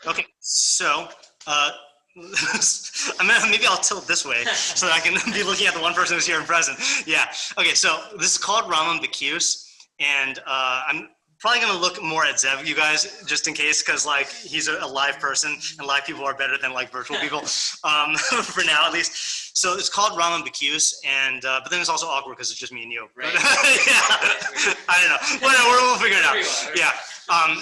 Okay, so maybe I'll tilt this way so that I can be looking at the one person who's here and present. Yeah. Okay, so this is called Rambam Bekius, and I'm probably going to look more at Zev, you guys, just in case, because like he's a live person, and live people are better than like virtual people, for now at least. So it's called Rambam Bekius, and but then it's also awkward because it's just me and you. Right. Yeah. I don't know. Whatever, we'll figure it out. Yeah.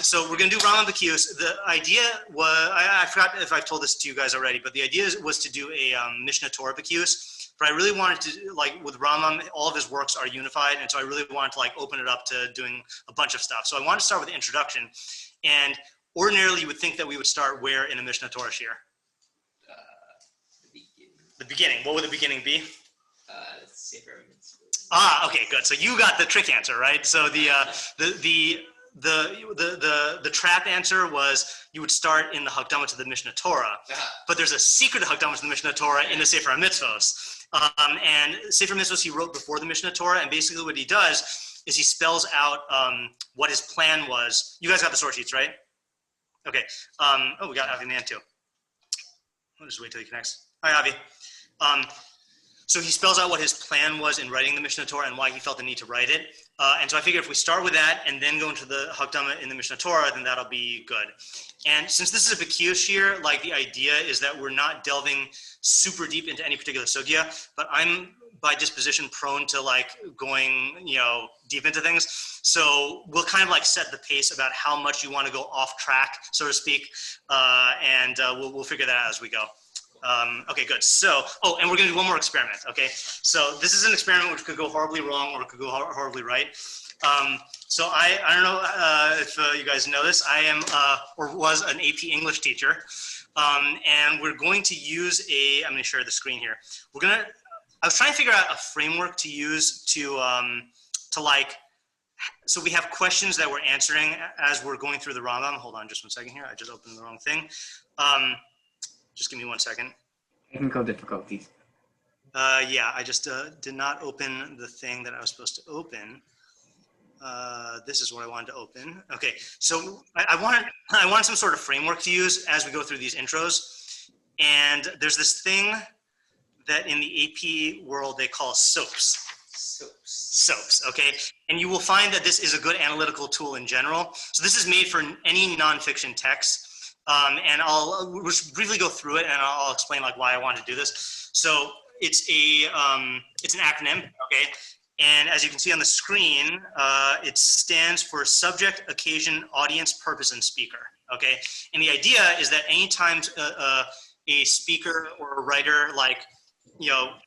So we're going to do Rambam Bekius. The idea was, I forgot if I've told this to you guys already, but the idea was to do a Mishneh Torah Bekius. But I really wanted to, like with Rambam, all of his works are unified, and so I really wanted to like open it up to doing a bunch of stuff. So I wanted to start with the introduction, and ordinarily you would think that we would start where in a Mishneh Torah shiur? The beginning. What would the beginning be? Sefer. Okay, good. So you got the trick answer, right? So the trap answer was you would start in the Hakdama to the Mishneh Torah, but there's a secret Hakdama to the Mishneh Torah in the Sefer Mitzvos. And Sefer Mitzvos he wrote before the Mishneh Torah, and basically what he does is he spells out what his plan was. You guys got the source sheets, right? Okay. We got Avi Man too. I'll just wait till he connects. Hi, Avi. So he spells out what his plan was in writing the Mishneh Torah and why he felt the need to write it. And so I figured if we start with that and then go into the Hakdama in the Mishneh Torah, then that'll be good. And since this is a Bekius shiur, like the idea is that we're not delving super deep into any particular sugya, but I'm by disposition prone to like going, deep into things. So we'll kind of like set the pace about how much you want to go off track, so to speak, and we'll figure that out as we go. Okay, good. So, and we're going to do one more experiment, okay? So this is an experiment which could go horribly wrong or it could go horribly right. So I don't know if you guys know this. I am, or was an AP English teacher. And we're going to use I'm going to share the screen here. I was trying to figure out a framework to use to like, so we have questions that we're answering as we're going through the Rambam. Hold on just one second here. I just opened the wrong thing. Just give me 1 second. Technical difficulties. Yeah, I just did not open the thing that I was supposed to open. This is what I wanted to open. Okay, so I wanted some sort of framework to use as we go through these intros. And there's this thing that in the AP world they call SOAPs. Soaps, okay? And you will find that this is a good analytical tool in general. So this is made for any nonfiction text. And we'll just briefly go through it, and I'll explain like why I wanted to do this. So it's an acronym, okay? And as you can see on the screen, it stands for subject, occasion, audience, purpose, and speaker, okay? And the idea is that anytime a speaker or a writer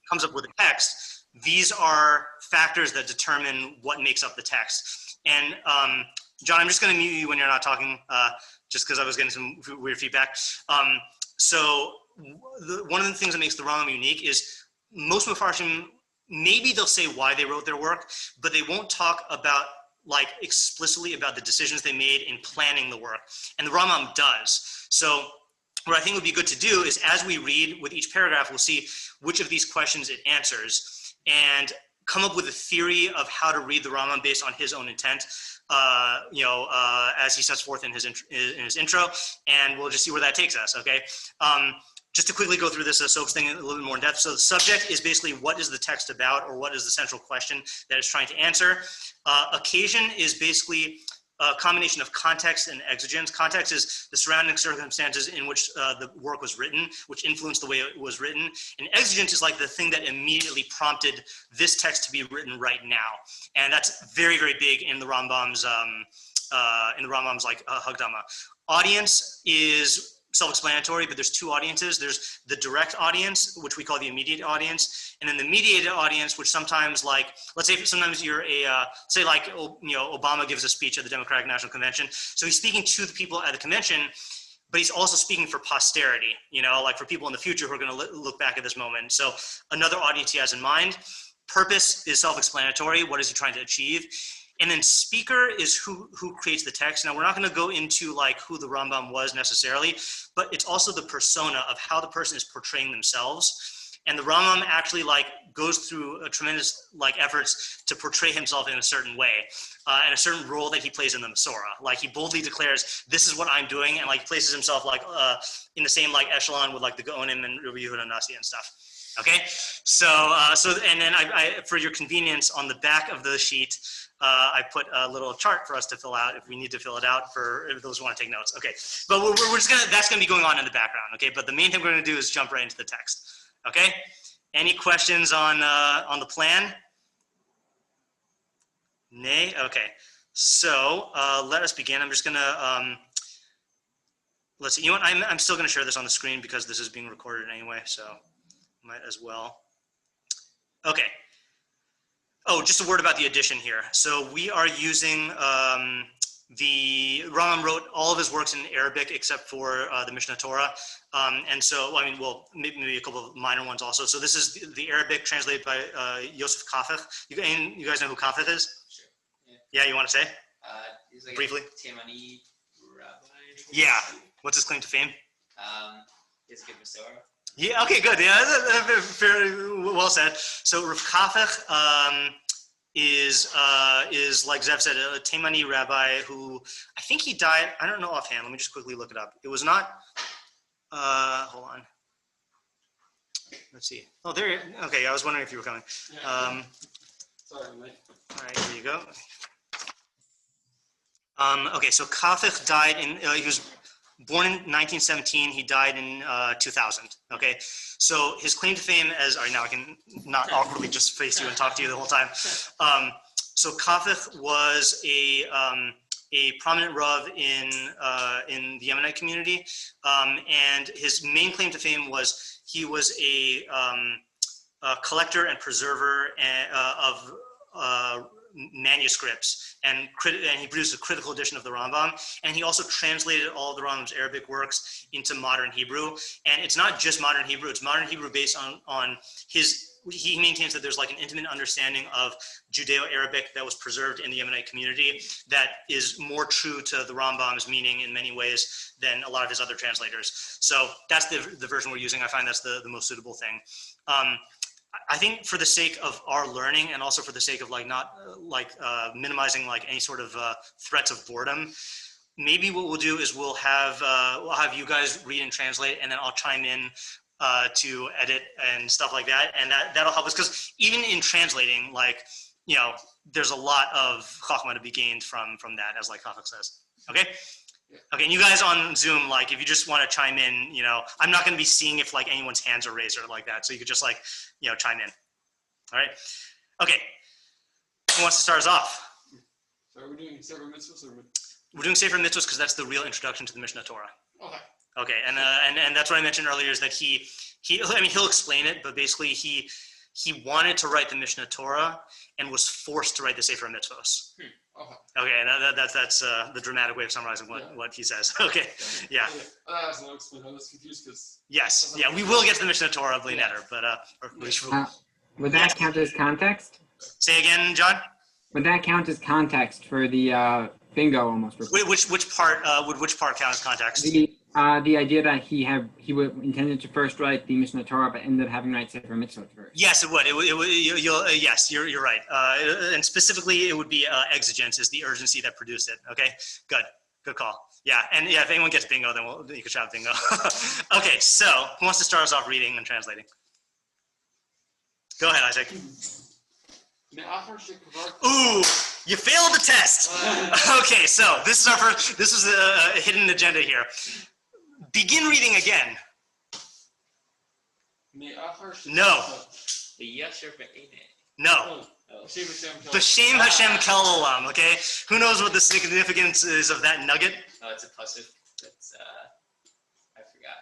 comes up with a text, these are factors that determine what makes up the text. And John, I'm just going to mute you when you're not talking, just because I was getting some weird feedback. So one of the things that makes the Rambam unique is most Mefarshim, maybe they'll say why they wrote their work, but they won't talk about like explicitly about the decisions they made in planning the work. And the Rambam does. So what I think would be good to do is as we read with each paragraph, we'll see which of these questions it answers and come up with a theory of how to read the Rambam based on his own intent. As he sets forth in his intro, and we'll just see where that takes us, okay? Just to quickly go through this SOAPs thing a little bit more in depth. So the subject is basically what is the text about, or what is the central question that it's trying to answer. Occasion is basically a combination of context and exigence. Context is the surrounding circumstances in which the work was written, which influenced the way it was written. And exigence is like the thing that immediately prompted this text to be written right now. And that's very, very big in the Rambam's Hakdama. Audience is self-explanatory, but there's two audiences. There's the direct audience, which we call the immediate audience, and then the mediated audience, which sometimes, like, let's say sometimes you're Obama gives a speech at the Democratic National Convention. So he's speaking to the people at the convention, but he's also speaking for posterity, like for people in the future who are going to look back at this moment. So another audience he has in mind. Purpose is self-explanatory. What is he trying to achieve? And then speaker is who creates the text. Now, we're not going to go into like who the Rambam was necessarily, but it's also the persona of how the person is portraying themselves. and the Rambam actually like goes through a tremendous like efforts to portray himself in a certain way, and a certain role that he plays in the Masorah. Like he boldly declares, "This is what I'm doing," and like places himself like in the same like echelon with like the Gaonim and Rabbi Yehuda Nasi and stuff. Okay, so and then I for your convenience on the back of the sheet. I put a little chart for us to fill out if we need to fill it out for those who want to take notes. Okay, but we're just that's gonna be going on in the background. Okay, but the main thing we're gonna do is jump right into the text. Okay, any questions on the plan? Nay. Okay, so let us begin. I'm just gonna let's see. You know what? I'm still gonna share this on the screen because this is being recorded anyway, so might as well. Okay. Oh, just a word about the addition here. So we are using the Rambam wrote all of his works in Arabic except for the Mishneh Torah, and so I mean, well, maybe a couple of minor ones also. So this is the Arabic translated by Yosef Kafich. You guys know who Kafich is? Sure. Yeah, you want to say? He's like briefly? A Taimani rabbi. Yeah. What's his claim to fame? He's a good Masorah. Yeah. Okay. Good. Yeah. Very well said. So Rav Kafich is like Zev said, a Taimani rabbi who I think he died. I don't know offhand. Let me just quickly look it up. It was not. Hold on. Let's see. Oh, there. Okay. I was wondering if you were coming. Sorry, mate. All right. Here you go. Okay. So Kafich died in. He was born in 1917. He died in 2000. Okay, so his claim to fame as, all right, now I can not awkwardly just face you and talk to you the whole time. So Kafich was a prominent Rav in the Yemenite community, and his main claim to fame was he was a collector and preserver of manuscripts, and he produced a critical edition of the Rambam, and he also translated all of the Rambam's Arabic works into modern Hebrew. And it's not just modern Hebrew, it's modern Hebrew based on he maintains that there's like an intimate understanding of Judeo-Arabic that was preserved in the Yemenite community that is more true to the Rambam's meaning in many ways than a lot of his other translators. So that's the version we're using. I find that's the most suitable thing. I think for the sake of our learning and also for the sake of like not minimizing like any sort of threats of boredom, maybe what we'll do is we'll have you guys read and translate, and then I'll chime in to edit and stuff like that, and that'll help us, because even in translating, like, you know, there's a lot of chachma to be gained from that, as like Chafik says. Okay. Okay, and you guys on Zoom, like, if you just want to chime in, you know, I'm not going to be seeing if like anyone's hands are raised or like that, so you could just like, you know, chime in. All right. Okay. Who wants to start us off? So are we doing Sefer mitzvahs or? We're doing Sefer mitzvahs because that's the real introduction to the Mishneh Torah. Okay. Okay, and that's what I mentioned earlier, is that I mean, he'll explain it, but basically he wanted to write the Mishneh Torah and was forced to write the Sefer mitzvahs. Okay. Okay, and that's the dramatic way of summarizing what he says. Okay, yeah. That's not explain. I was confused because. Yes, yeah, we will get to the Mishneh Torah of Netter, but Would that count as context? Say again, John. Would that count as context for the bingo almost? Which part would which part count as context? The idea that he intended to first write the Mishneh Torah, but ended up having to write Sefer Mitzvot first. Yes, it would. Yes, you're right. And specifically, it would be exigence is the urgency that produced it. Okay, good call. Yeah, and yeah, if anyone gets bingo, then you can shout bingo. Okay, so who wants to start us off reading and translating? Go ahead, Isaac. Ooh, you failed the test. Okay, so this is a hidden agenda here. Begin reading again. No. No. B'Shem Hashem Kel Olam, okay? Who knows what the significance is of that nugget? Oh, it's a pasuk. That's I forgot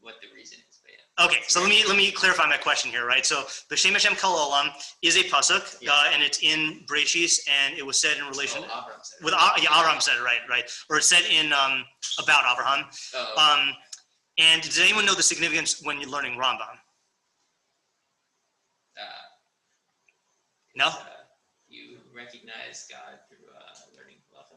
what the reason is, but yeah. Okay, so let me clarify my question here, right? So B'Shem Hashem Kel Olam is a pasuk, and it's in Breshis, and it was said in relation with Avraham said it, right? Or it's said in about Avraham. Oh, okay. And does anyone know the significance when you're learning Rambam? No. You recognize God through learning halacha.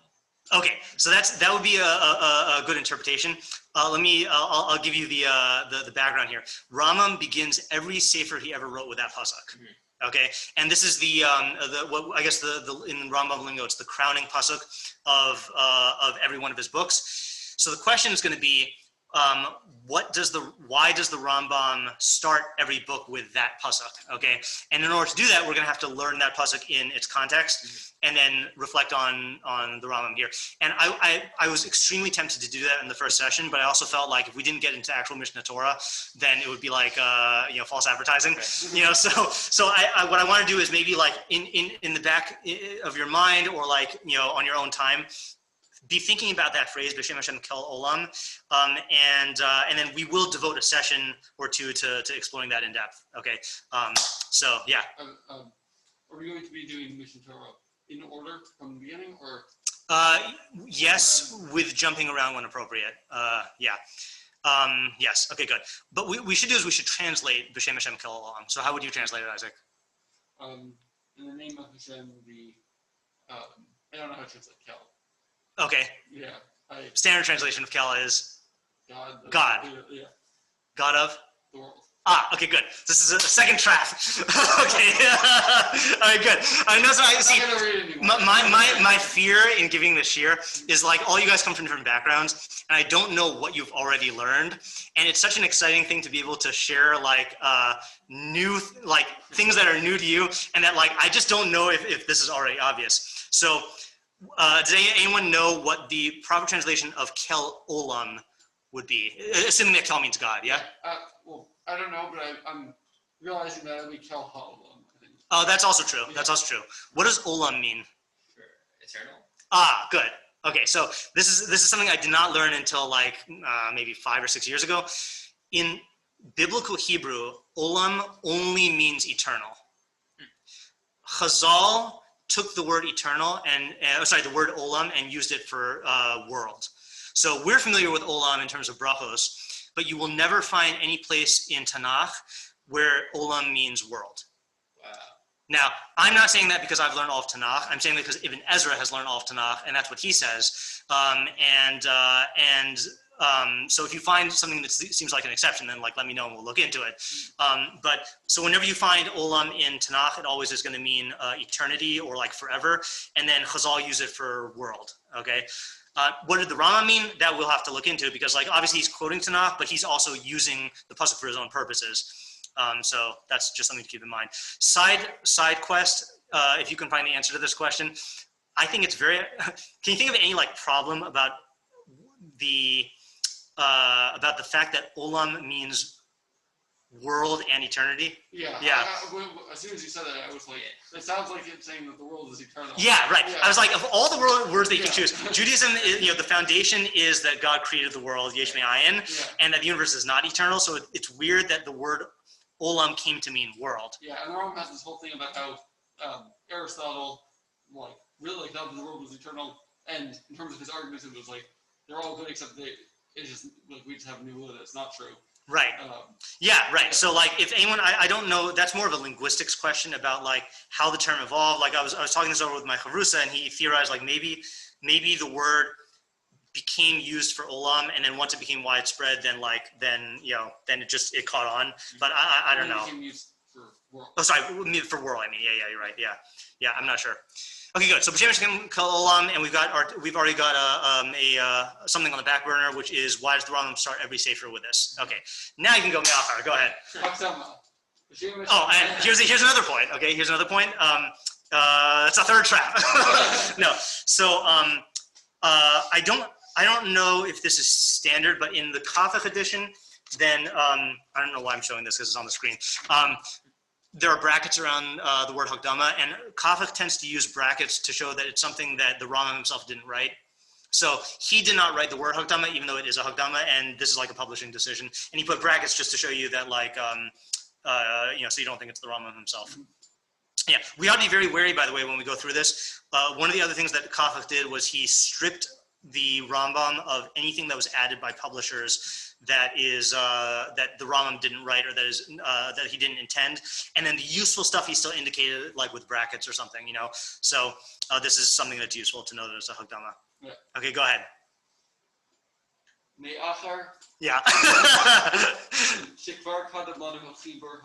Okay, so that would be a good interpretation. I'll give you the background here. Rambam begins every sefer he ever wrote with that pasuk. Okay, and this is what I guess in Rambam lingo it's the crowning pasuk of every one of his books. So the question is going to be, why does the Rambam start every book with that pasuk? Okay, and in order to do that, we're going to have to learn that pasuk in its context, and then reflect on the Rambam here. And I was extremely tempted to do that in the first session, but I also felt like if we didn't get into actual Mishneh Torah, then it would be like false advertising. So what I want to do is maybe like in the back of your mind, or like on your own time, be thinking about that phrase, B'Shem Hashem Kel Olam, and then we will devote a session or two to exploring that in depth. Okay, so yeah. Are we going to be doing Mishneh Torah in order from the beginning, or? Yes, with jumping around when appropriate. Yeah. Yes. Okay, good. But we should translate B'Shem Hashem Kel Olam. So how would you translate it, Isaac? In the name of Hashem, I don't know how to translate Kel. Okay. Yeah. Standard translation of Kel is God. Yeah. God of The world. Okay, good. This is a second trap. Okay. All right, good. That's what I see. My fear in giving this shiur is like all you guys come from different backgrounds, and I don't know what you've already learned, and it's such an exciting thing to be able to share like new things that are new to you, and that like I just don't know if this is already obvious. So. Does anyone know what the proper translation of Kel Olam would be? Assuming that Kel means God, yeah? Well, I don't know, but I'm realizing that it would be Kel Ha'olam, I think. Oh, that's also true. Yeah. That's also true. What does Olam mean? For eternal. Good. Okay, so this is something I did not learn until like maybe 5 or 6 years ago. In biblical Hebrew, Olam only means eternal. Chazal took the word eternal the word olam, and used it for world. So we're familiar with olam in terms of brachos, but you will never find any place in Tanakh where olam means world. Wow. Now, I'm not saying that because I've learned all of Tanakh. I'm saying that because Ibn Ezra has learned all of Tanakh, and that's what he says. So if you find something that seems like an exception, then like let me know and we'll look into it. But so whenever you find olam in Tanakh, it always is going to mean eternity or like forever, and then Chazal use it for world. Okay. What did the Rambam mean? That we'll have to look into, because like obviously he's quoting Tanakh, but he's also using the pasuk for his own purposes. So that's just something to keep in mind. Side quest. If you can find the answer to this question, I think it's very. Can you think of any like problem about the fact that olam means world and eternity? Yeah. Yeah. As soon as you said that, I was like, it sounds like it's saying that the world is eternal. Yeah, right. Yeah. I was like, of all the words that you Yeah. can choose, Judaism, the foundation is that God created the world, Yesh Me'ayin, Yeah. and that the universe is not eternal. So it's weird that the word olam came to mean world. Yeah, and the Rambam has this whole thing about how Aristotle really thought that the world was eternal, and in terms of his arguments, it was like they're all good except it's just like we just have new wood. It's not true. Right. Yeah, right. So like if anyone, I don't know, that's more of a linguistics question about like how the term evolved. Like I was talking this over with my chavrusa, and he theorized like maybe the word became used for olam, and then once it became widespread, then it caught on. But I don't know. It became used for world. Oh, sorry, for world. I mean, yeah, you're right. Yeah, I'm not sure. Okay, good. So B'Shem Hashem Kel Olam, and we've already got something on the back burner, which is why does the Rambam start every sefer with this? Okay, now you can go Me'achar. Go ahead. Oh, and here's another point. Okay, here's another point. That's a third trap. No, so I don't know if this is standard, but in the Kafach edition, then I don't know why I'm showing this because it's on the screen. There are brackets around the word Hakdama, and Kafach tends to use brackets to show that it's something that the Rambam himself didn't write. So he did not write the word Hakdama, even though it is a Hakdama, and this is like a publishing decision. And he put brackets just to show you that, like, so you don't think it's the Rambam himself. Yeah, we ought to be very wary, by the way, when we go through this. One of the other things that Kafach did was he stripped the Rambam of anything that was added by publishers that the Rambam didn't write, or that he didn't intend, and then the useful stuff he still indicated, like with brackets or something, So this is something that's useful to know that it's a Hakdama. Okay, go ahead. Me'achar Yeah. shekvar kadam lanu hachibur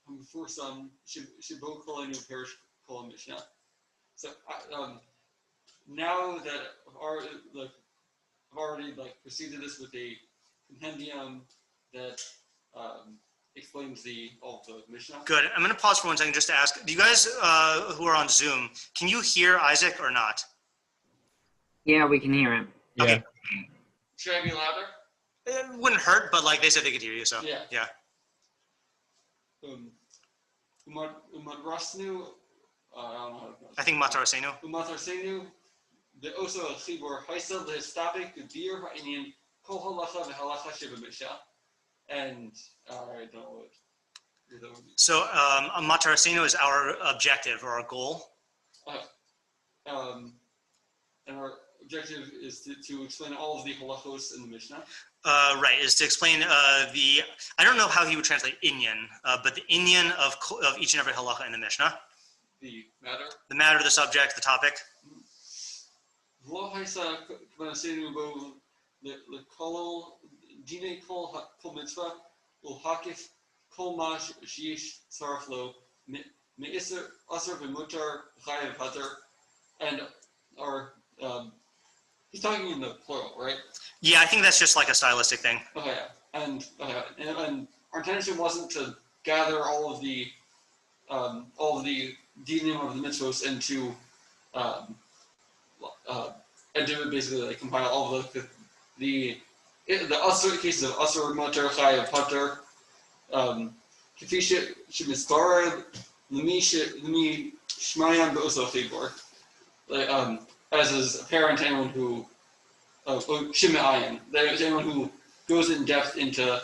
hamfursam shibo kolenu perish kol Mishnah. So now that I've already preceded this with a compendium that explains all the Mishnah. Good. I'm going to pause for 1 second just to ask, do you guys who are on Zoom, can you hear Isaac or not? Yeah, we can hear him. Yeah. Okay. Should I be louder? It wouldn't hurt, but like they said they could hear you, so Yeah. Umadrasnu, I don't know how to pronounce it. I think Matar Senu. Umadrasenu, the also a chibur haisa lehestabik gedir ha'inyan kol halacha v'halacha shebamisha, and I don't know what that would be. So Matar Senu is our objective or our goal. And our objective is to explain all of the halachos in the Mishnah. Right, is to explain I don't know how he would translate inyan, but the inyan of each and every halacha in the Mishnah. The matter. The matter, the subject, the topic. V'lo haisa k'vanasenu bo l'kol dine kol mitzvah l'hakif kol ma sheyesh tzaref lo me'isr asr v'mutar chayav hatar, and our he's talking in the plural, right? Yeah, I think that's just like a stylistic thing. Okay, and our intention wasn't to gather all of the dinim of the mitzvos into and do basically compile all of the usher cases of usher mutter chayav pater kafisha shemiskara lemi shmayam be'oso chibor, as is apparent to anyone who Shime'ayin, anyone who goes in depth into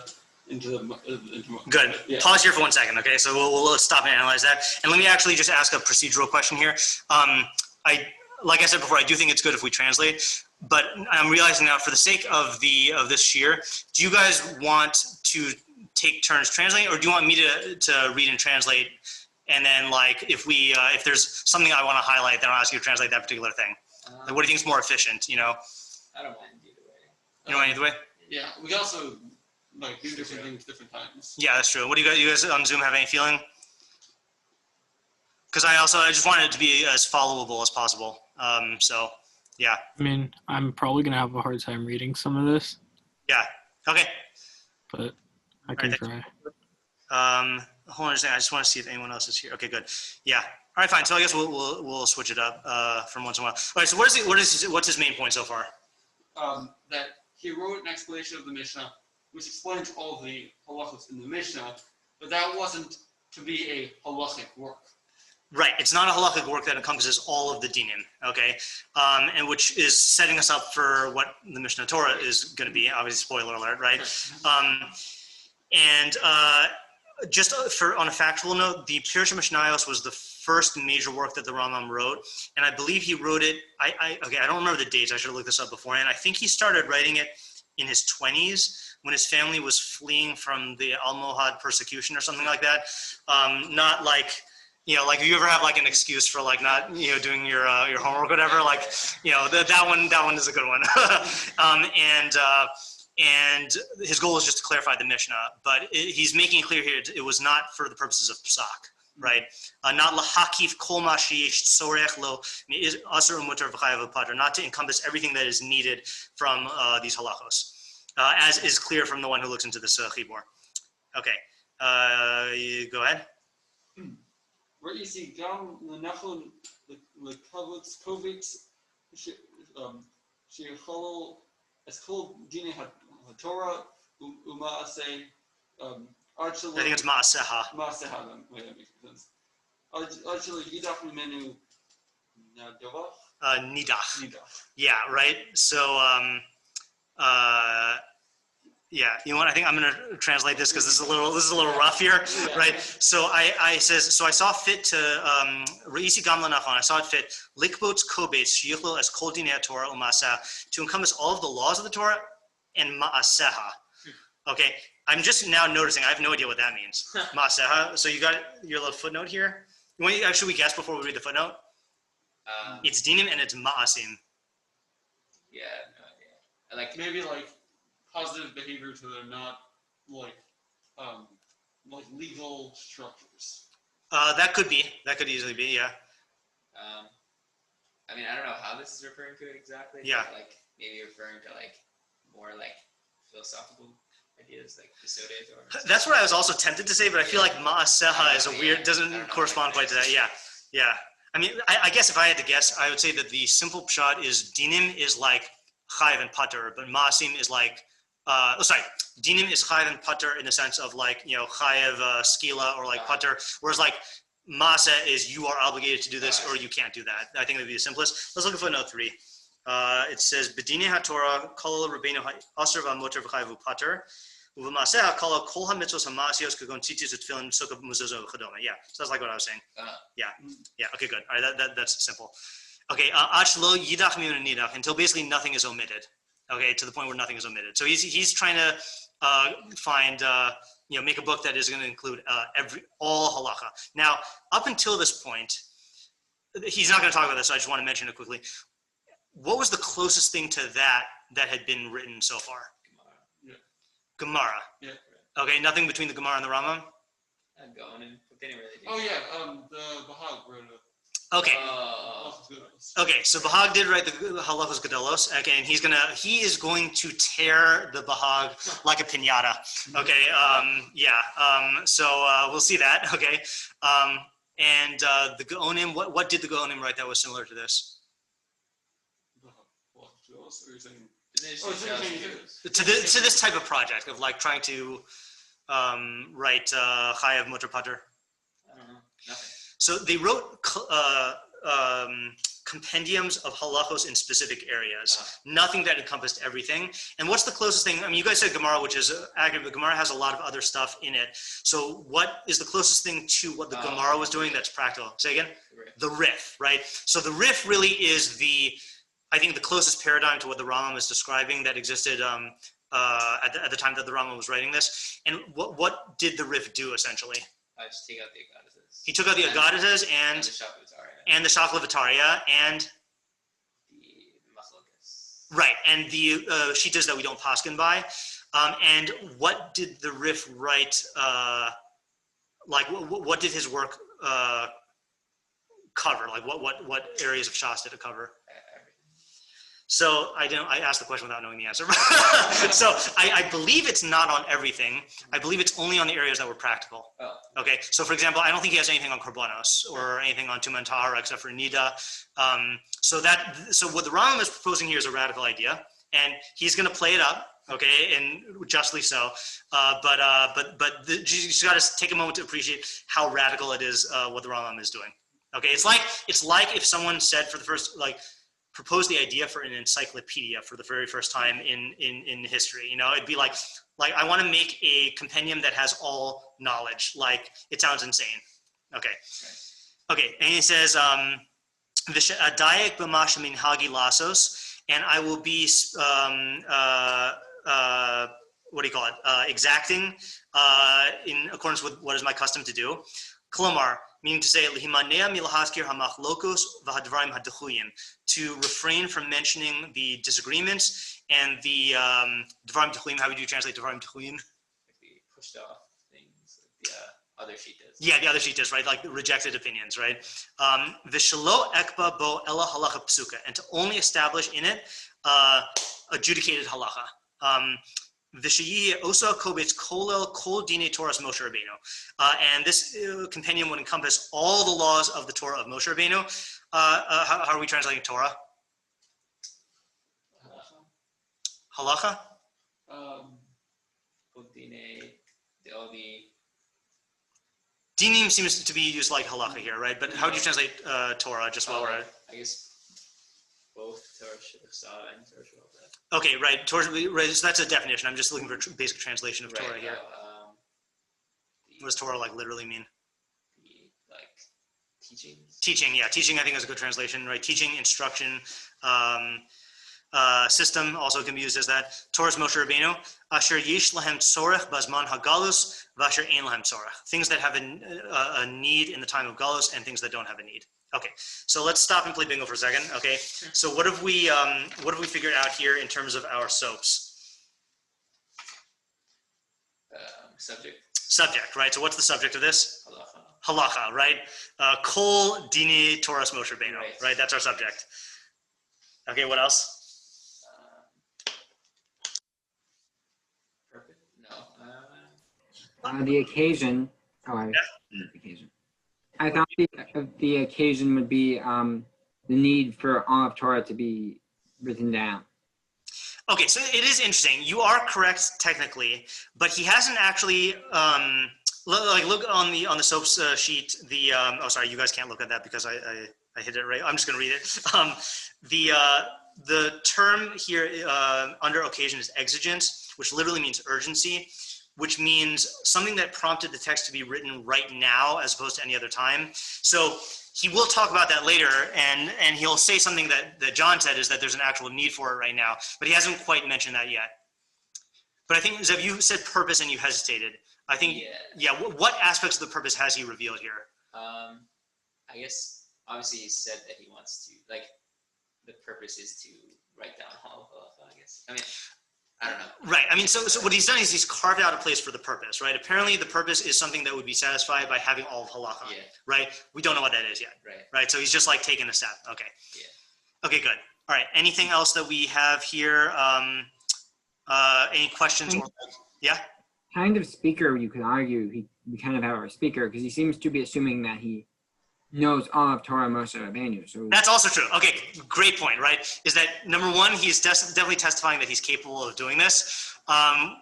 Good. Yeah. Pause here for 1 second, okay? So we'll stop and analyze that. And let me actually just ask a procedural question here. Like I said before, I do think it's good if we translate, but I'm realizing now for the sake of this shiur, do you guys want to take turns translating, or do you want me to read and translate? And then if there's something I want to highlight, then I'll ask you to translate that particular thing. What do you think is more efficient, I don't mind either way. You know, either way? Yeah, we can also do different things different times. Yeah, that's true. What do you guys on Zoom have any feeling? Because I just wanted it to be as followable as possible. So, yeah. I mean, I'm probably going to have a hard time reading some of this, Yeah. Okay. but I can Alright, try. Hold on a second. I just want to see if anyone else is here. Okay, good. Yeah. All right, fine. So I guess we'll switch it up from once in a while. All right. So what's his main point so far? That he wrote an explanation of the Mishnah, which explains all of the halachos in the Mishnah, but that wasn't to be a halachic work. Right. It's not a halachic work that encompasses all of the dinim. Okay. And which is setting us up for what the Mishneh Torah is going to be. Obviously, spoiler alert, right? Just on a factual note, the Pirush Mishnayos was the first major work that the Rambam wrote, and I believe he wrote it. I don't remember the dates. I should have looked this up beforehand. I think he started writing it in his 20s when his family was fleeing from the Almohad persecution or something like that. Not like, like if you ever have like an excuse for like not doing your homework or whatever, like that one is a good one. And his goal is just to clarify the Mishnah, but he's making it clear here it was not for the purposes of psak, right? Not lahakif kol ma sheyesh tzorech lo asur umutar v'chayav v'pater, not to encompass everything that is needed from these halachos, as is clear from the one who looks into this chibur. Okay, you go ahead. Where you see gam lenachon lekavutz kovitz sheyacholol as kol dine haTorah umaaseh. I think it's ma'aseha. Ma'aseha. Wait, that makes sense. Actually, yidach mimenu nadavach. Nidach. Nidach. Yeah, right. So, yeah, you know what? I think I'm going to translate this because this is a little rough here, right? So I saw fit to reisi gam lanachon. I saw it fit likbots kobets shichlo as kol dinei Torah u'maaseh, to encompass all of the laws of the Torah and ma'aseha. Okay, I'm just now noticing. I have no idea what that means. Ma'aseha. So you got your little footnote here. Should we guess before we read the footnote? It's dinim and it's ma'asim. Yeah, no idea. I like Maybe like positive behavior to their not like legal structures. That could be. That could easily be. Yeah. I mean, I don't know how this is referring to it exactly. Yeah. But, like maybe referring to like more like philosophical ideas, like the Soda Torah. That's what I was also tempted to say, but I feel like ma'aseha is a weird, doesn't correspond quite to that. Yeah, yeah. I mean, I guess if I had to guess, I would say that the simple pshat is dinim is like chayiv and pater, but ma'asim is like, dinim is chayiv and pater in the sense of like, chayiv skila or like pater, whereas like ma'aseh is you are obligated to do this or you can't do that. I think that would be the simplest. Let's look at footnote 3. It says, B'dinei haTorah kol rabbeinu ha'asr v'hamoter v'chayiv u'pater. Yeah, so that's like what I was saying. Yeah. Okay, good. All right, that's simple. Okay, until basically nothing is omitted. Okay, to the point where nothing is omitted. So he's trying to find make a book that is going to include all halacha. Now, up until this point, he's not going to talk about this. So I just want to mention it quickly. What was the closest thing to that had been written so far? Gemara. Yeah. Okay, nothing between the Gemara and the Rambam? They didn't really do Oh that. yeah, the Bahag wrote it. Okay. Okay, so Bahag did write the Halachos Gedolos. Okay, and he is going to tear the Bahag like a piñata. Okay, so we'll see that. Okay, and the Gaonim. What did the Gaonim write that was similar to this? To this type of project of like trying to write Chayav Motor Pater. I don't know. Nothing. So they wrote compendiums of halachos in specific areas, nothing that encompassed everything. And what's the closest thing? I mean, you guys said Gemara, which is accurate, but Gemara has a lot of other stuff in it. So what is the closest thing to what the Gemara was doing that's practical? Say again? The Rif, right? So the Rif really is I think the closest paradigm to what the Rambam is describing that existed at the time that the Rambam was writing this. And what did the Rif do essentially? Just take out the Agadatas. He took out the Agadatas and the Shaklavataria and the Maslokas. Right, and the Shitas that we don't paskin by. And what did the Rif write? What did his work cover? Like what areas of Shas did it cover? So I asked the question without knowing the answer. So I believe it's not on everything. I believe it's only on the areas that were practical. Oh. Okay. So for example, I don't think he has anything on korbanos or anything on tuman tahara except for nida. So what the Rambam is proposing here is a radical idea, and he's going to play it up. Okay, and justly so. You just got to take a moment to appreciate how radical it is what the Rambam is doing. Okay, it's like if someone said for the first proposed the idea for an encyclopedia for the very first time in history. It'd be like I want to make a compendium that has all knowledge. Like, it sounds insane. Okay, and he says, "V'shadayak b'masha min hagi lasos," and I will be exacting in accordance with what is my custom to do. Klomar, meaning to say, lihimanea milhaskir hamachlokos v'hadvarim hadechuyim, to refrain from mentioning the disagreements and the dvarim techuyim. How would you translate dvarim techuyim? Like the pushed off things, like the other shitas. Yeah, the other shitas, right? Like the rejected opinions, right? V'shelo ekba bo ela halacha psuka, and to only establish in it adjudicated halacha. V'sheyihe osa kobetz kolel kol dinei Torahs Moshe Rabbeinu, and this compendium would encompass all the laws of the Torah of Moshe Rabbeinu. How are we translating Torah? Halacha. Dinim seems to be used like halacha here, right? But how would you translate Torah? Just while we're at it. I guess both Torah Shebechsa and Torah Shebechsa. Okay, right. Torah, right. So that's a definition. I'm just looking for basic translation of Torah here. What does Torah literally mean? Teachings. Teaching, yeah. Teaching, I think, is a good translation, right? Teaching, instruction, system also can be used as that. Torah's Moshe Rabbeinu, asher yish lahem tzorech bazman hagalus, vasher ein lahem tzorech. Things that have a need in the time of galus and things that don't have a need. Okay, so let's stop and play bingo for a second. Okay, so what have we figured out here in terms of our soaps? Subject, right? So what's the subject of this? Halacha, right? Kol dini Toras Moshe Rabbeinu, right? That's our subject. Okay, what else? Purpose? No. The occasion. The occasion. I thought the occasion would be the need for all of Torah to be written down. Okay, so it is interesting. You are correct technically, but he hasn't actually look on the soaps sheet. Sorry, you guys can't look at that because I hit it right. I'm just going to read it. The term here under occasion is exigent, which literally means urgency, which means something that prompted the text to be written right now as opposed to any other time. So he will talk about that later, and he'll say something that John said is that there's an actual need for it right now, but he hasn't quite mentioned that yet. But I think, Zev, you said purpose and you hesitated. I think, what aspects of the purpose has he revealed here? I guess, obviously he said that he wants to, like, the purpose is to write down all of halacha, I guess. I mean, I don't know. Right. I mean, so what he's done is he's carved out a place for the purpose, right? Apparently the purpose is something that would be satisfied by having all of halacha, right? We don't know what that is yet, right? So he's just like taking a step. Okay. Yeah. Okay, good. All right. Anything else that we have here? Any questions? Yeah? Kind of speaker, you could argue, we kind of have our speaker, because he seems to be assuming that he knows all of Torah Moshe Rabbeinu. So that's also true. Okay, great point, right? Is that number one, he's definitely testifying that he's capable of doing this,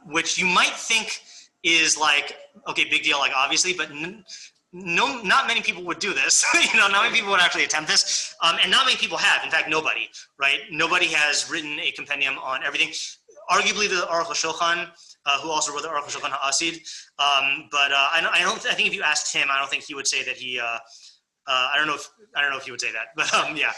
which you might think is like, okay, big deal, like obviously, but not many people would do this. Not many people would actually attempt this, and not many people have. In fact, nobody, right? Nobody has written a compendium on everything. Arguably, the Aruch HaShulchan, who also wrote the Aruch HaShulchan HaAsid, but I think if you asked him, I don't think he would say that he. I don't know if he would say that, but yeah.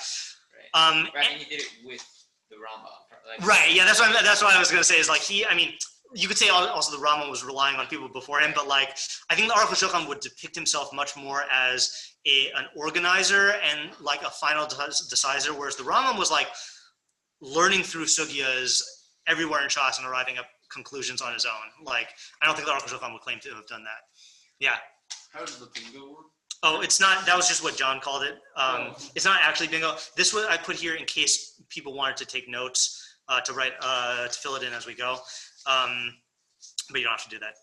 Right. And he did it with the Rambam. Right. Yeah. That's what I was gonna say. Is like I mean, you could say also the Rambam was relying on people before him, but like I think the Aruch HaShulchan would depict himself much more as an organizer and like a final decider, whereas the Rambam was like learning through sugyas everywhere in Shas and arriving at conclusions on his own. Like I don't think the Aruch HaShulchan would claim to have done that. Yeah. How does the bingo work? Oh, it's not. That was just what John called it. It's not actually bingo. This was I put here in case people wanted to take notes to write to fill it in as we go. But you don't have to do that.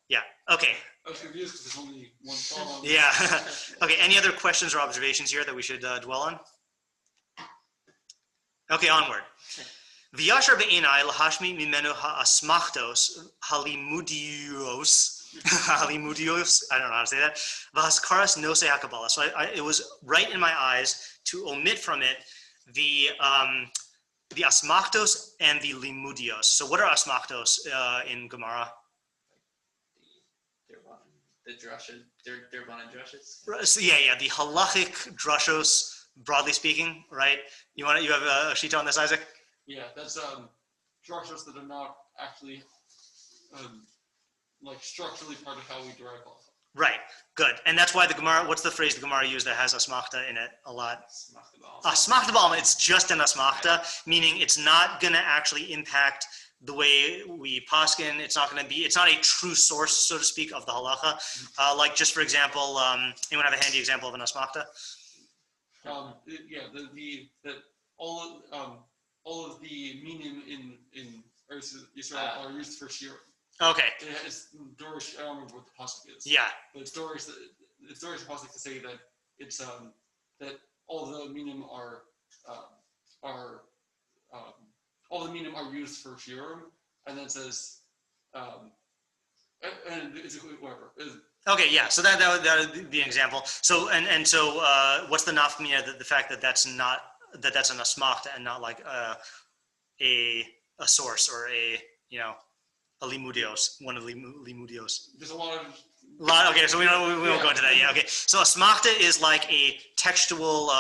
Yeah. Okay. I was confused because there's only one song. Yeah. Okay. Any other questions or observations here that we should dwell on? Okay. Onward. V'yashar be'enai lahashmi mimenu ha'asmachtos halimudios. Halimudios, I don't know how to say that. Vahaskaras nosei hakabbalah. So it was right in my eyes to omit from it the asmachtos and the limudios. So what are asmachtos in Gemara? The drushes, they're one of drushes. So yeah, the halachic drushos, broadly speaking, right? You have a shita on this, Isaac? Yeah, that's drushos that are not actually like structurally part of how we derive halacha. Right, good. And that's why the Gemara, what's the phrase the Gemara used that has asmachta in it a lot? Asmachta b'alma, it's just an asmachta, meaning it's not going to actually impact the way we paskin. It's not a true source, so to speak, of the halacha. Like just for example, anyone have a handy example of an asmachta? All of the minim in Israel are used for shiur. Okay. It's Dorish. I don't remember what the pasuk is. Yeah. But it's Dorish pasuk to say that it's that all the minim are all the minim are used for shiur, and then it says and it's whatever. Okay, yeah. So that would be an example. So so what's the nafkamina? The fact that that's an asmachta and not like a source or a limudios, one of the limudios. There's a lot. Okay, so we won't go into that yet. Okay, so asmachta is like a textual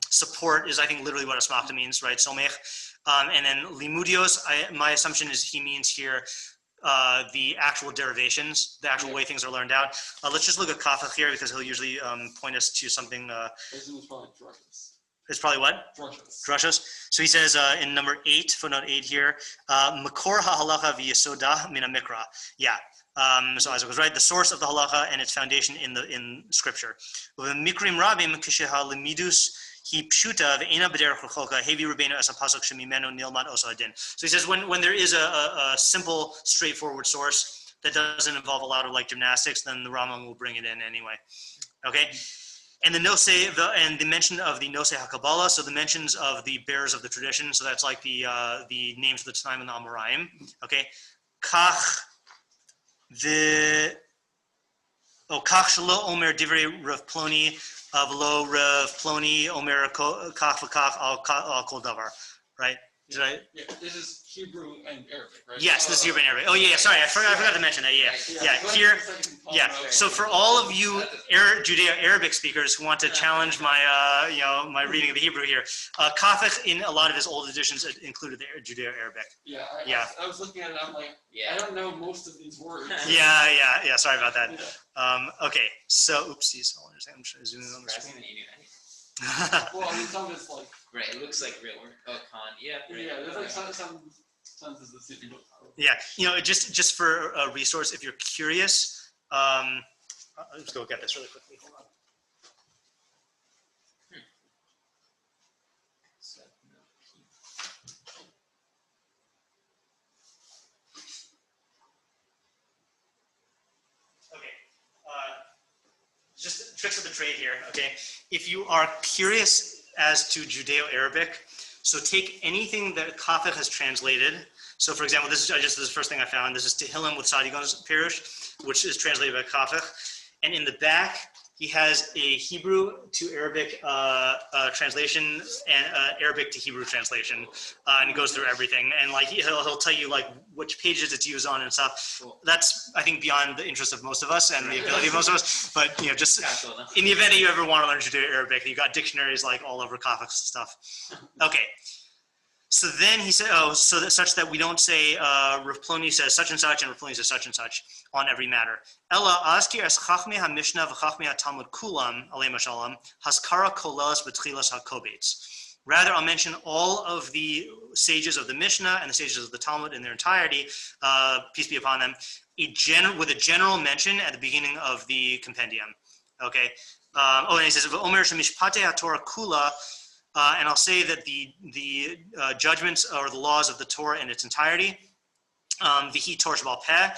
support. Is I think literally what asmachta means, right? Somech, and then limudios. My assumption is he means here the actual derivations, the actual way things are learned out. Let's just look at Kafach here because he'll usually point us to something. I assume it's probably drushes. It's probably what? Drushes. Drushos. So he says in number 8, footnote 8 here, Makor ha'halacha v'yesoda min ha'mikra. Yeah. So Isaac was right. The source of the halacha and its foundation in scripture. Mikrim rabim kisheha lemidus hi pshuta ve'ena b'derech rechoka hevi rabbeinu es ha'pasuk shemimenu nilmad osa hadin. So he says when there is a simple, straightforward source that doesn't involve a lot of like gymnastics, then the Rambam will bring it in anyway. Okay. And the the mention of the Nosei HaKabbalah, so the mentions of the bearers of the tradition, so that's like the names of the Tanaim and the Amoraim. Okay, Kach Shelo Omer Divrei Rav Ploni V'lo Rav Ploni Omer Kach V'Kach Al Kol Davar, right? Is that right? Yeah, this is Hebrew and Arabic, right? Yes, this is Hebrew and Arabic. Oh yeah, sorry, I forgot to mention that. Yeah. Here, yeah. So for all of you Judeo-Arabic speakers who want to challenge my, my reading of the Hebrew here, Kafach in a lot of his old editions included the Judeo-Arabic. I was looking at it. I'm like, I don't know most of these words. Yeah. Sorry about that. Okay, so oopsies. Hold on a second. I'm trying to zoom in on the screen. Well, I mean, some of it's like. Right, it looks like real work. Oh, con. Yeah. Right. Yeah, there's like some sentences that seem to look. Yeah, just for a resource, if you're curious, let's go get this really quickly. Hold on. Okay. Just tricks of the trade here. Okay, if you are curious as to Judeo-Arabic, so take anything that Kafach has translated. So, for example, this is the first thing I found. This is Tehillim with Sadigon's Pirush, which is translated by Kafach. And in the back, he has a Hebrew to Arabic translation and Arabic to Hebrew translation, and it goes through everything. And like he'll tell you like which pages it's used on and stuff. That's I think beyond the interest of most of us and the ability of most of us. But just in the event that you ever want to learn Judeo-Arabic, you got dictionaries like all over Kafach's stuff. Okay. So then he said, so that such that we don't say Rav Ploni says such and such and Rav Ploni says such and such on every matter. Ella azkir es chachmei ha-mishnah v'chachmei ha-talmud kulam aleim shalom haskara kolelas b'tchilas ha-kobetz. Rather, I'll mention all of the sages of the Mishnah and the sages of the Talmud in their entirety, peace be upon them, with a general mention at the beginning of the compendium. Okay. And he says, "Omer shemishpatei ha-Torah kula." And I'll say that the judgments or the laws of the Torah in its entirety, Vihi Torah Shabal Peh,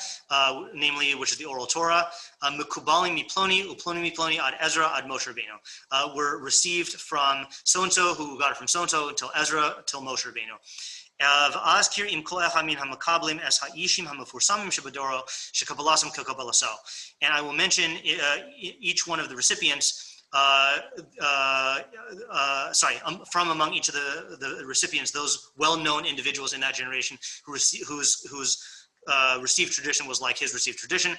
namely, which is the oral Torah, Mekubalim Miploni, Uploni Miploni ad Ezra ad Moshe Rabbeinu, were received from so-and-so who got it from so-and-so until Ezra, till Moshe Rabbeinu. V'azkir im kol echad min hamakablim es ha'ishim hamafursamim shebadoro shekabalasam kekabalaso. And I will mention each one of the recipients from among each of the recipients, those well-known individuals in that generation whose received tradition was like his received tradition.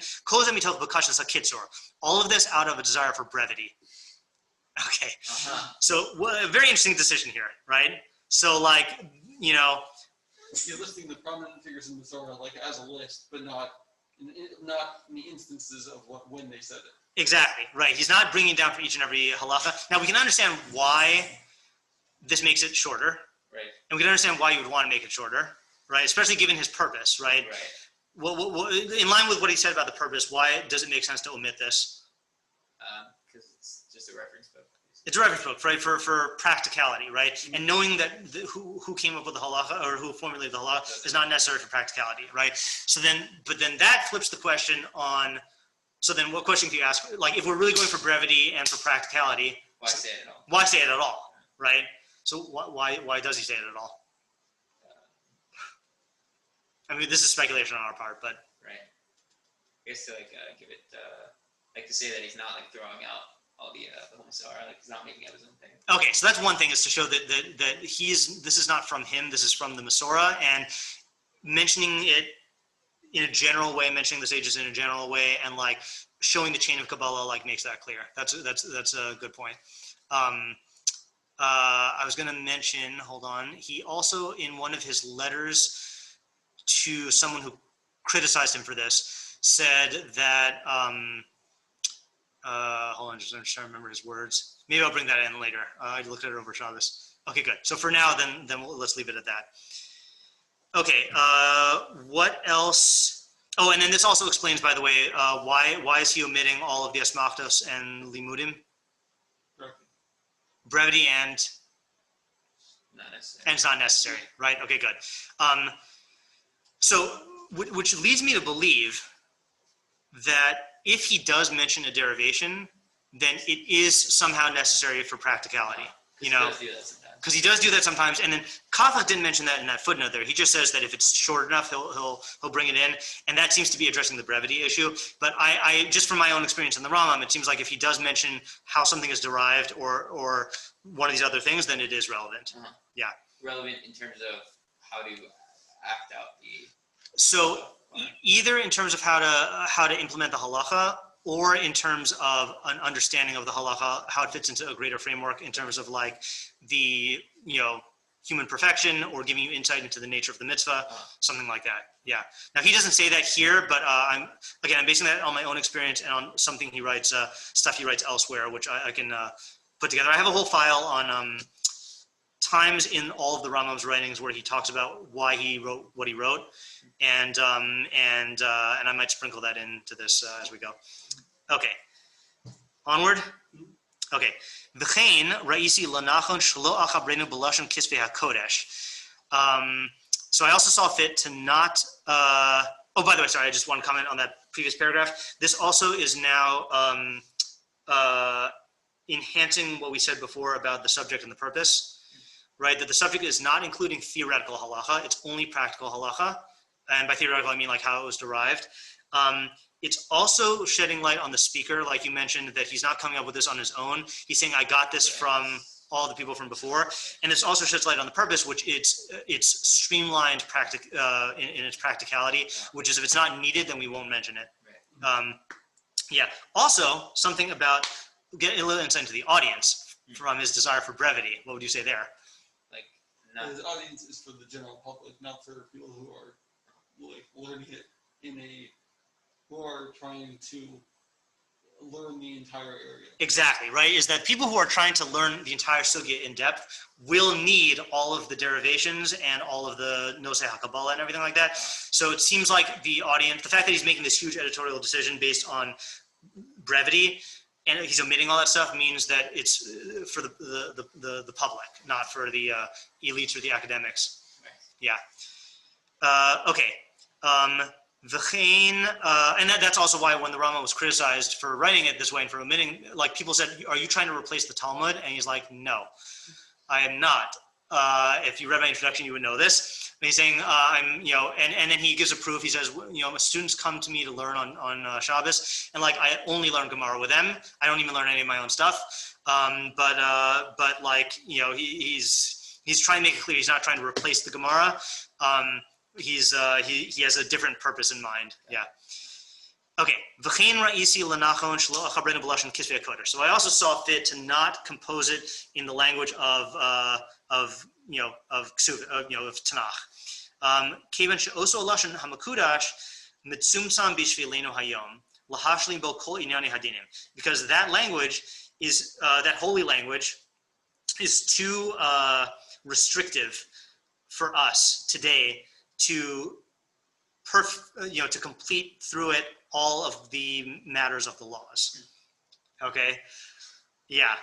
All of this out of a desire for brevity. Okay, so a very interesting decision here, right? So He's listing the prominent figures in the Torah like as a list, but not in the instances of when they said it. Exactly, right. He's not bringing down for each and every halacha. Now, we can understand why this makes it shorter. Right. And we can understand why you would want to make it shorter, right? Especially given his purpose, right? Right. Well, in line with what he said about the purpose, why does it make sense to omit this? Because it's just a reference book. It's a reference book, right? For practicality, right? Mm-hmm. And knowing that who came up with the halacha or who formulated the halacha is not necessary for practicality, right? So then that flips the question on. So then what question can you ask? Like, if we're really going for brevity and for practicality, why say it at all? Why say it at all, right? So why does he say it at all? I mean, this is speculation on our part, but. Right. I guess to give it, to say that he's not throwing out all the Homosar, he's not making up his own thing. Okay, so that's one thing, is to show that this is not from him, this is from the Masorah, and mentioning it in a general way, mentioning the sages in a general way, and showing the chain of Kabbalah makes that clear. That's a good point. I was going to mention, hold on, he also in one of his letters to someone who criticized him for this, said that, hold on, just I'm trying to remember his words. Maybe I'll bring that in later. I looked at it over Shabbos. Okay, good. So for now, then let's leave it at that. Okay, what else? Oh, and then this also explains, by the way, why is he omitting all of the asmachtos and limudim? Brevity and Not necessary. it's not necessary, right? Okay, good. So, which leads me to believe that if he does mention a derivation, then it is somehow necessary for practicality. You know, because he does do that sometimes. And then Kafach didn't mention that in that footnote there. He just says that if it's short enough, he'll bring it in, and that seems to be addressing the brevity issue. But I just from my own experience in the Rambam, it seems like if he does mention how something is derived or one of these other things, then it is relevant. Yeah. Relevant in terms of how to act out the. So either in terms of how to implement the halacha, or in terms of an understanding of the halacha, how it fits into a greater framework in terms of like the, human perfection, or giving you insight into the nature of the mitzvah, something like that. Yeah. Now he doesn't say that here, but I'm basing that on my own experience and on something he writes, stuff he writes elsewhere, which I can put together. I have a whole file on times in all of the Rambam's writings where he talks about why he wrote what he wrote, and I might sprinkle that into this as we go. Okay, onward. Okay, v'chein ra'isi lanachon shelo achabrenu b'lashon kisvei hakodesh. So I also saw fit to not. Oh, by the way, sorry, I just want to comment on that previous paragraph. This also is now enhancing what we said before about the subject and the purpose, right? That the subject is not including theoretical halacha; it's only practical halacha. And by theoretical, I mean like how it was derived. It's also shedding light on the speaker, like you mentioned, that he's not coming up with this on his own. He's saying, I got this from all the people from before. And this also sheds light on the purpose, which it's streamlined in its practicality, which is if it's not needed, then we won't mention it. Yeah. Also, something about getting a little insight into the audience from his desire for brevity. What would you say there? His audience is for the general public, not for people who are learning it who are trying to learn the entire area. Exactly, right? Is that people who are trying to learn the entire sugya in depth will need all of the derivations and all of the Nosei HaKabbalah and everything like that. So it seems like the audience, the fact that he's making this huge editorial decision based on brevity and he's omitting all that stuff means that it's for the public, not for the elites or the academics. Yeah. Okay. And that's also why when the Rambam was criticized for writing it this way and for omitting, like people said, are you trying to replace the Talmud? And he's like, no, I am not. If you read my introduction, you would know this. And he's saying, and then he gives a proof. He says, my students come to me to learn on Shabbos, and like I only learn Gemara with them. I don't even learn any of my own stuff. But like he's trying to make it clear he's not trying to replace the Gemara. He has a different purpose in mind. Yeah. Okay. So I also saw fit to not compose it in the language of Tanakh. Kevan she'oso lashon hamakudash mitzumsam b'shvilenu hayom lahashlim bo kol inyani hadinim. Because that language is that holy language is too restrictive for us today to complete through it all of the matters of the laws. Okay, yeah.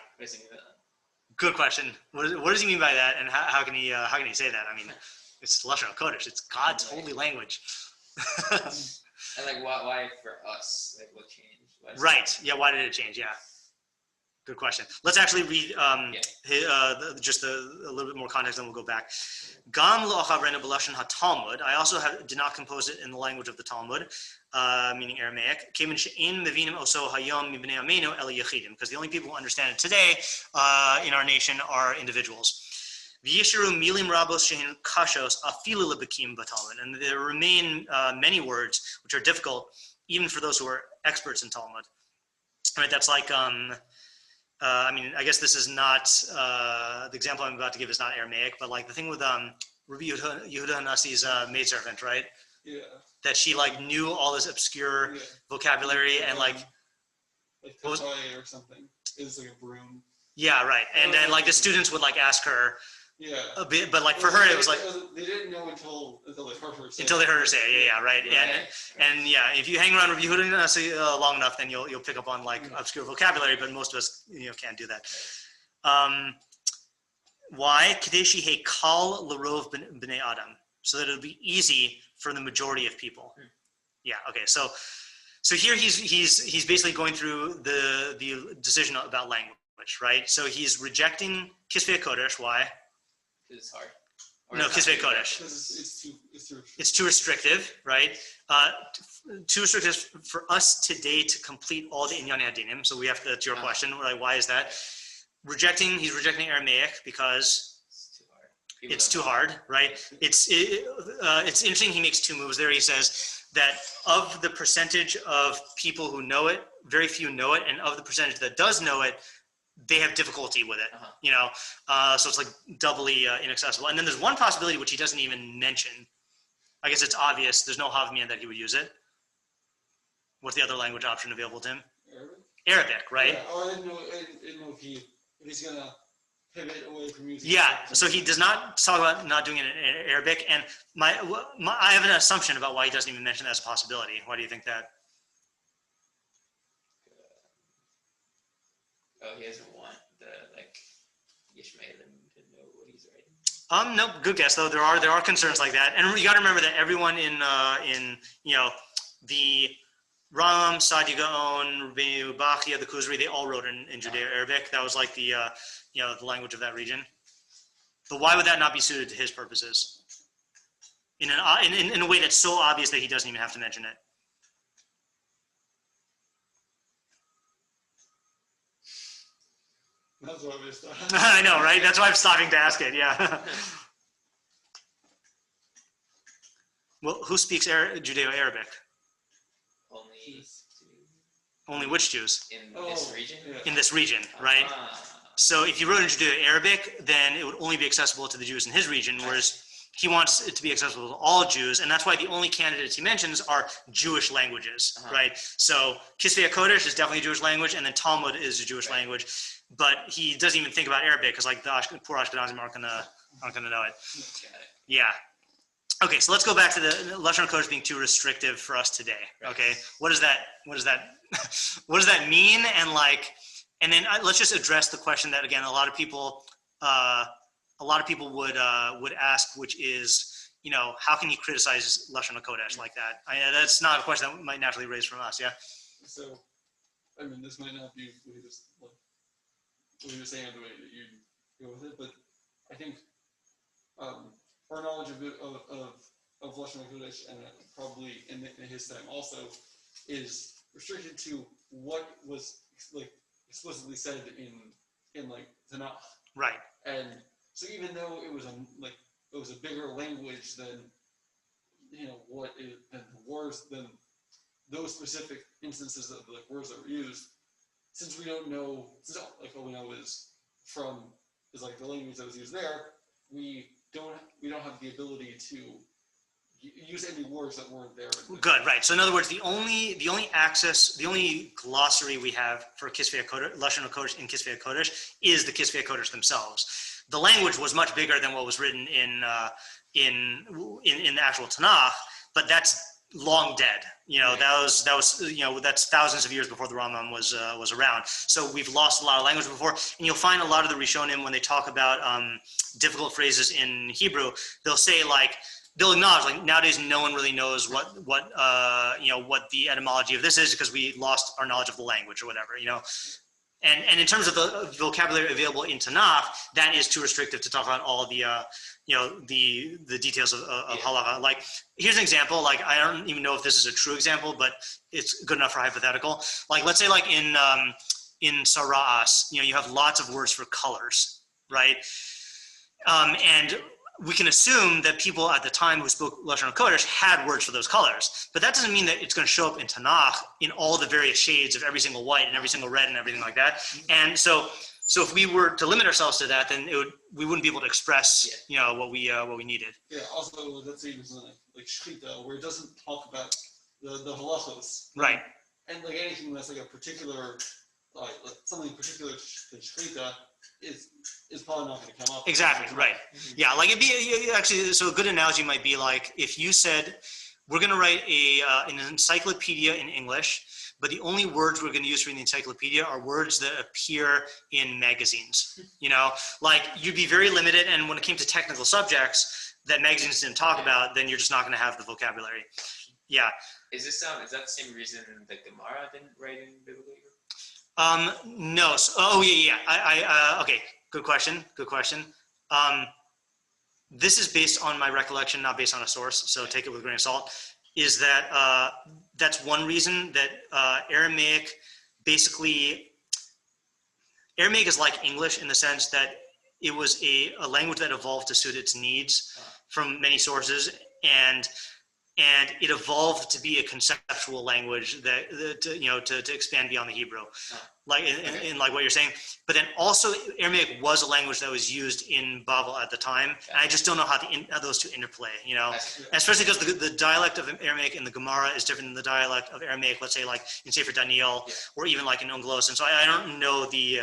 Good question. What does he mean by that, and how can he say that? I mean, it's Lashon HaKodesh. It's God's holy language. And like, why for us? Like, what changed? Right. Yeah. Why did it change? Yeah. Good question. Let's actually read just a little bit more context, then we'll go back. Gam lo achavrenu b'lashon haTalmud. I also did not compose it in the language of the Talmud, meaning Aramaic. Kemin she'in mevinim oso hayom mibnei amenu el yachidim, because the only people who understand it today in our nation are individuals. V'yishiru milim rabos shehin kashos afilu lebekim b'Talmud, and there remain many words which are difficult even for those who are experts in Talmud. Right? That's like I guess this is not, the example I'm about to give is not Aramaic, but like the thing with Rabbi Yehuda Hanassi's maidservant, right? Yeah. That she like knew all this obscure Yeah. vocabulary and like what was- Tatay or something. It's like a broom. yeah, right. And then like the students would like ask her Yeah. a bit, but like for her it was like they didn't know until they heard her say. until they heard her say it. Yeah, right. Right. And yeah, if you hang around with Yehuda long enough, then you'll pick up on like obscure vocabulary. But most of us can't do that. Why? Kadeshi he kal larov b'nei adam, so that it'll be easy for the majority of people. Yeah. Okay. So here he's basically going through the decision about language, right? So he's rejecting Kisvei Kodesh. Why? It's hard. Or No, it's not Kisvei really Kodesh. It's too It's too restrictive, right? Too restrictive for us today to complete all the Inyan Hadinim. So we have to your question, like, why is that? He's rejecting Aramaic because It's too hard. People it's don't too know. hard, right? It's interesting. He makes two moves there. He says that of the percentage of people who know it, very few know it, and of the percentage that does know it, they have difficulty with it. So it's like doubly inaccessible. And then there's one possibility which he doesn't even mention. I guess it's obvious. There's no Havmian that he would use it. What's the other language option available to him? Arabic, right? Yeah, I didn't know if he's gonna pivot away from using. Yeah, so he does not talk about not doing it in Arabic, and I have an assumption about why he doesn't even mention that as a possibility. Why do you think that? Oh, he doesn't want the Yishmaelim to know what he's writing. No, good guess though. There are concerns like that, and you got to remember that everyone in the Rambam, Saadia Gaon, Rabbeinu Bachia, the Kuzri, they all wrote in Judeo-Arabic. That was like the the language of that region. But why would that not be suited to his purposes? In a way that's so obvious that he doesn't even have to mention it. That's what we started. I know, right? That's why I'm stopping to ask it. Yeah. Well, who speaks Judeo-Arabic? Only which Jews? In this region? Yeah. In this region, right? So if you wrote in Judeo-Arabic, then it would only be accessible to the Jews in his region, whereas he wants it to be accessible to all Jews, and that's why the only candidates he mentions are Jewish languages, right? So Kisvei HaKodesh is definitely a Jewish language, and then Talmud is a Jewish language, but he doesn't even think about Arabic because like the poor Ashkenazim aren't gonna know it. Got it. Yeah. Okay, so let's go back to the Lashon HaKodesh being too restrictive for us today. Okay, what does that what does that mean? And then let's just address the question that again a lot of people would ask, which is, how can you criticize Lashon HaKodesh like that? That's not a question that might naturally raise from us. Yeah. So, I mean, this might not be what he was saying the way that you go with it, but I think our knowledge of Lashon HaKodesh, and probably in his time also, is restricted to what was explicitly said in Tanakh. Right. And so even though it was a bigger language than than those specific instances of words that were used, since we don't know, all we know is the language that was used there, we don't have the ability to use any words that weren't there. Good, right. So in other words, the only glossary we have for Kisvei HaKodesh, Lashon HaKodesh in Kisvei HaKodesh is the Kisvei HaKodesh themselves. The language was much bigger than what was written in the actual Tanakh, but that's long dead. That's thousands of years before the Rambam was around. So we've lost a lot of language before, and you'll find a lot of the Rishonim when they talk about difficult phrases in Hebrew, they'll say they'll acknowledge nowadays no one really knows what the etymology of this is because we lost our knowledge of the language or whatever. And in terms of the vocabulary available in Tanakh, that is too restrictive to talk about all the the details of halacha. Here's an example. I don't even know if this is a true example, but it's good enough for hypothetical. Let's say in Sara'as, you have lots of words for colors, right? And we can assume that people at the time who spoke Lashon HaKodesh had words for those colors, but that doesn't mean that it's going to show up in Tanakh in all the various shades of every single white and every single red and everything like that. And so So if we were to limit ourselves to that, then we wouldn't be able to express, what we needed. Yeah. Also, let's say even something like shchita, where it doesn't talk about the halachos. Right. And like anything that's like a particular, like something particular to shchita is probably not going to come up. Exactly. Right. Yeah. Like it'd be actually. So a good analogy might be like if you said, we're going to write an encyclopedia in English, but the only words we're going to use for the encyclopedia are words that appear in magazines. Like you'd be very limited, and when it came to technical subjects that magazines didn't talk about, then you're just not going to have the vocabulary. Yeah. Is that the same reason the Gemara didn't write in biblical Hebrew? No. So, yeah. Okay. Good question. This is based on my recollection, not based on a source. So take it with a grain of salt. Is that that's one reason that Aramaic is like English in the sense that it was a language that evolved to suit its needs from many sources, and it evolved to be a conceptual language that to expand beyond the Hebrew, like in like what you're saying. But then also Aramaic was a language that was used in Babel at the time, and I just don't know how those two interplay. And especially because the dialect of Aramaic in the Gemara is different than the dialect of Aramaic, let's say like in Sefer Daniel, or even like in Ongelos. And so I don't know the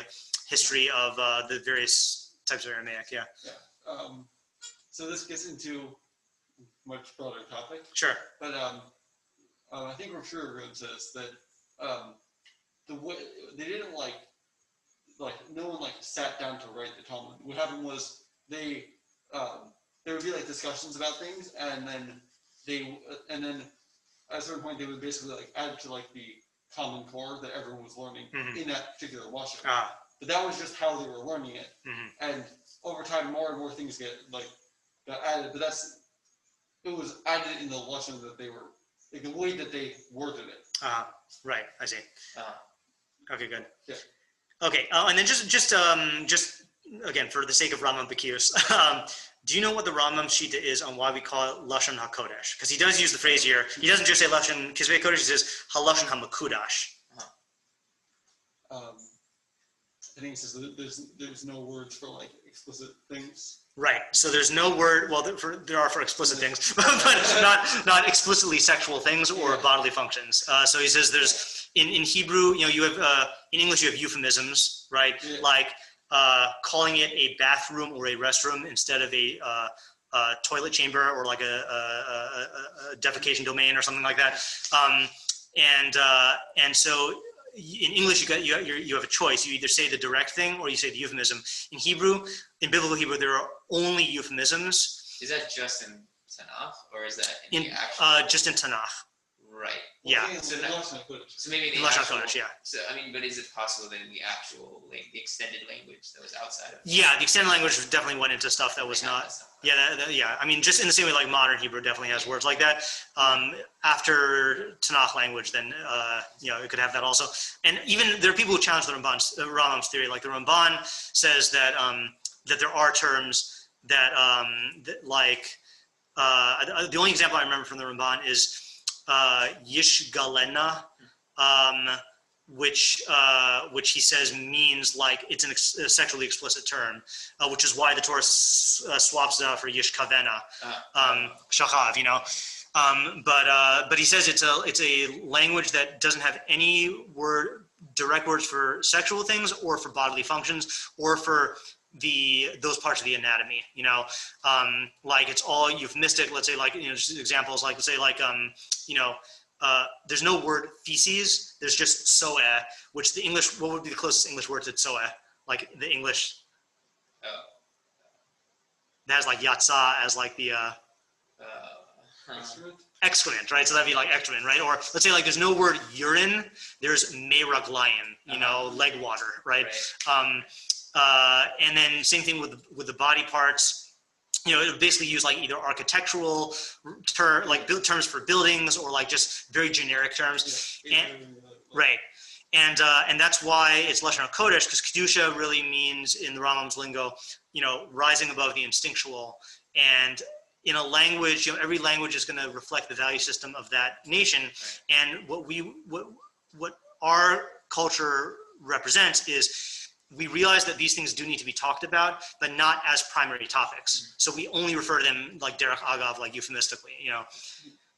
history of the various types of Aramaic. Yeah. So this gets into much broader topic. Sure. But I think we're sure everyone says that the way they didn't like no one sat down to write the Talmud. What happened was there would be discussions about things, and then at a certain point they would basically add to the common core that everyone was learning in that particular washing. But that was just how they were learning it, and over time more and more things got added. But it was added in the lesson that they were, the way that they worded it. Right. I see. Okay, good. Yeah. Okay, and then just again, for the sake of Rambam Bekius, do you know what the Rambam Shita is on why we call it Lashon HaKodesh? Because he does use the phrase here. He doesn't just say Lashon Kisvei Kodesh, he says HaLashon HaMakudash. I think it says there's no words for explicit things. Right. So there's no word. Well, there are for explicit things, but not explicitly sexual things or bodily functions. So he says there's in Hebrew, you have in English you have euphemisms, right? Yeah. Like calling it a bathroom or a restroom instead of a toilet chamber or like a defecation domain or something like that. And so in English you have a choice. You either say the direct thing or you say the euphemism. In biblical Hebrew, there are only euphemisms. Is that just in Tanakh, or is that in the actual? Just in Tanakh. Right. Yeah. So maybe in the Lashon actual. Kodesh, yeah. So but is it possible that in the actual the extended language that was outside of? Yeah, the extended language definitely went into stuff that was not. Yeah, yeah. I mean, just in the same way modern Hebrew definitely has words like that. After Tanakh language, then it could have that also. And even there are people who challenge the Rambam's theory. Like the Ramban says that that there are terms that the only example I remember from the Ramban is Yishgalena, which he says means it's a sexually explicit term, which is why the Torah swaps it out for Yishkavena, Shachav, but he says it's a language that doesn't have any direct words for sexual things or for bodily functions or for those parts of the anatomy, it's all euphemistic. Let's say just examples, let's say there's no word feces, there's just soe, which the English, what would be the closest English word to soe? Like the English that has yatsa as the excrement, right? So that'd be excrement, right? Or let's say there's no word urine, there's meraglaim, leg water, right? And then same thing with the body parts. It would basically use either architectural terms for buildings or just very generic terms. Right. And that's why it's Lashon HaKodesh, because Kedusha really means in the Rambam's lingo, rising above the instinctual. And in a language, every language is going to reflect the value system of that nation. And what our culture represents is we realize that these things do need to be talked about, but not as primary topics. So we only refer to them like derech agav, like euphemistically,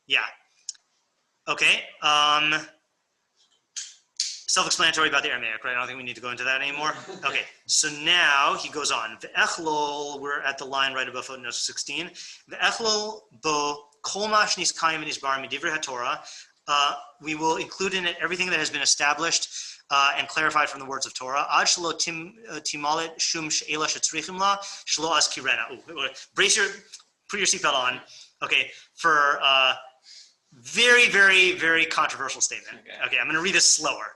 Yeah. Okay. Self-explanatory about the Aramaic, right? I don't think we need to go into that anymore. Okay. So now he goes on. Ve'echlol, we're at the line right above footnote 16. Ve'echlol bo kol ma shniskayim v'nisbar midivrei haTorah. We will include in it everything that has been established and clarified from the words of Torah. Ad shelo timalet shum she'ela shetzrichim la shelo az kirena. Put your seatbelt on. Okay, for very, very, very controversial statement. Okay, I'm going to read this slower.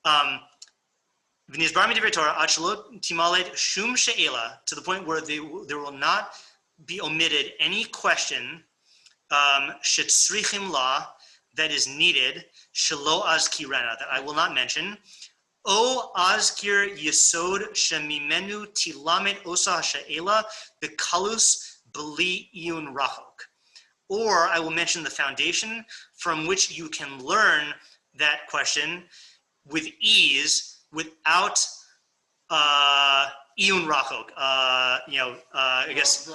V'nizbar midivrei Torah ad shelo timalet shum she'ela, to the point where there will not be omitted any question shetzrichim la, that is needed, shelo azkirena, that I will not mention. O azkir yesod shemimenu tilamet osa ha'she'ela bekalus b'li iyun rachok. Or I will mention the foundation from which you can learn that question with ease, without iyun rachok. I guess.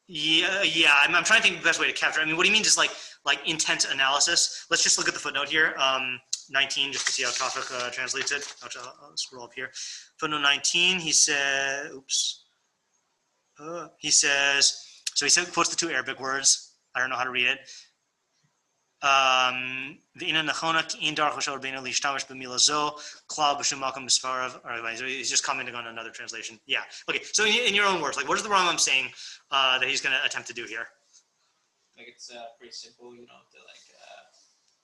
Yeah. I'm trying to think of the best way to capture. I mean, what he means is like intense analysis. Let's just look at the footnote here, 19, just to see how Kafka translates it. I'll scroll up here. Footnote 19. He said, he quotes the two Arabic words. I don't know how to read it. He's just commenting on another translation. Yeah. Okay. So in your own words, like, what is the Rambam saying that he's going to attempt to do here? Like, it's pretty simple. You don't have to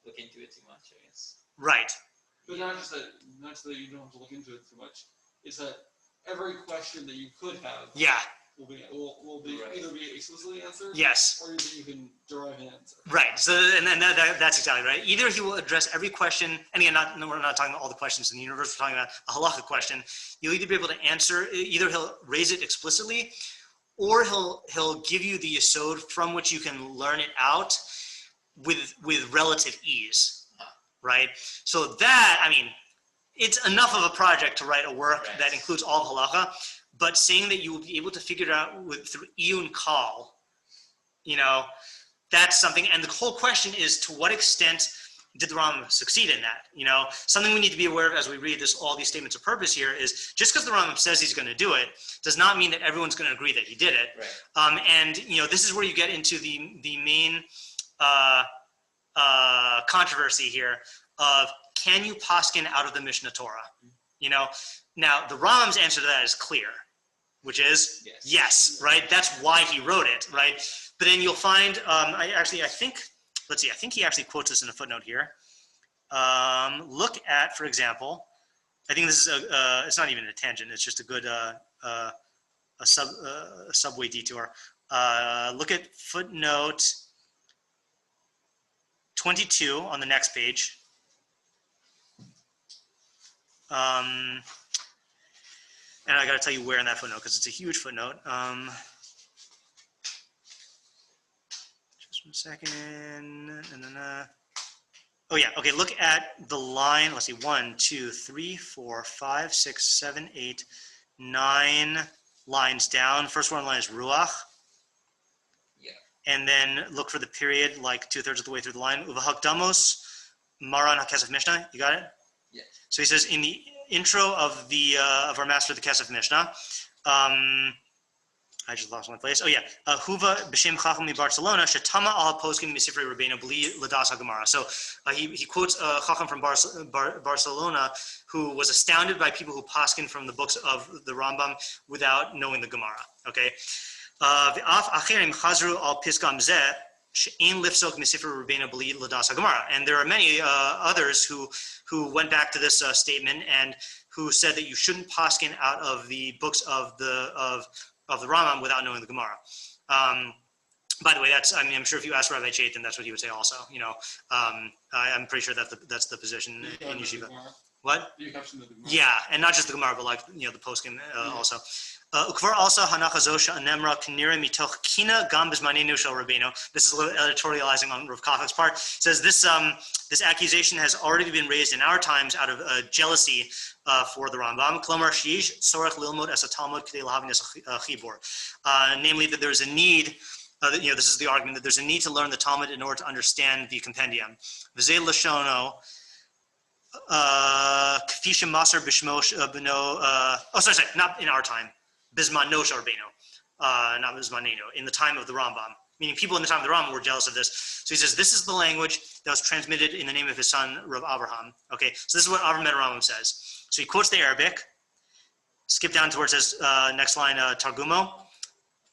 look into it too much, I guess. Right. But not just that you don't have to look into it too much. It's that every question that you could have. Yeah. Will be Right. either be explicitly answered. Yes. Or that you can derive an answer. Right. So, and then that's exactly right. Either he will address every question, and again, we're not talking about all the questions in the universe. We're talking about a halakha question. You'll either be able to answer. Either he'll raise it explicitly, or he'll give you the yesod from which you can learn it out with relative ease. Right. So that, I mean, it's enough of a project to write a work that includes all of halakha. But saying that you will be able to figure it out through iyun kal, that's something. And the whole question is, to what extent did the Rambam succeed in that? Something we need to be aware of as we read all these statements of purpose here is, just because the Rambam says he's going to do it does not mean that everyone's going to agree that he did it. Right. And this is where you get into the main controversy here of, can you paskin out of the Mishneh Torah? Now the Rambam's answer to that is clear, which is yes, right? That's why he wrote it, right? But then you'll find, I think he actually quotes this in a footnote here. Look at, for example, I think this is it's not even a tangent. It's just a good subway detour. Look at footnote 22 on the next page. And I got to tell you where in that footnote, because it's a huge footnote. Just 1 second. Oh yeah. Okay. Look at the line. Let's see. 1, 2, 3, 4, 5, 6, 7, 8, 9 lines down. First one line is ruach. Yeah. And then look for the period, like 2/3 of the way through the line. Uvahakdamos maran hakesef mishnah. You got it? Yeah. So he says in the intro of our master, the Kesef Mishnah. I just lost my place. Oh yeah, Huva b'shem Chacham mi Barcelona shetama al poskim misifrei Rabbeinu b'li ladas haGemara. So he quotes Chacham from Barcelona, who was astounded by people who paskin from the books of the Rambam without knowing the Gemara. Okay, v'af acherim chazru al piskam zeh. And there are many others who went back to this statement and who said that you shouldn't paskin out of the books of the Rambam without knowing the Gemara. By the way, I'm sure if you ask Rabbi Chaitin, that's what he would say also. I'm pretty sure that's the position in yeshiva. What? The exception of the Gemara. Yeah, and not just the Gemara, but like the poskim also. Ukvar also hanachazosha anemra kinira mitoch kina gam bizmanenu shel Rabbeinu. This is a little editorializing on Rav Kachak's part. It says this accusation has already been raised in our times out of jealousy for the Rambam. Klomar shiish sorach lilmod as a Talmud k'dei lahavin as a chibur. Namely, that there's a need. This is the argument that there's a need to learn the Talmud in order to understand the compendium. V'zei lashono. Kafisha Maser Bishmosh Beno. Sorry, not in our time. Bismanosh Arbeno, not Bismaneno. In the time of the Rambam, meaning people in the time of the Rambam were jealous of this. So he says this is the language that was transmitted in the name of his son Rav Avraham. Okay, so this is what Avraham Rambam says. So he quotes the Arabic. Skip down to where it says next line Targumo.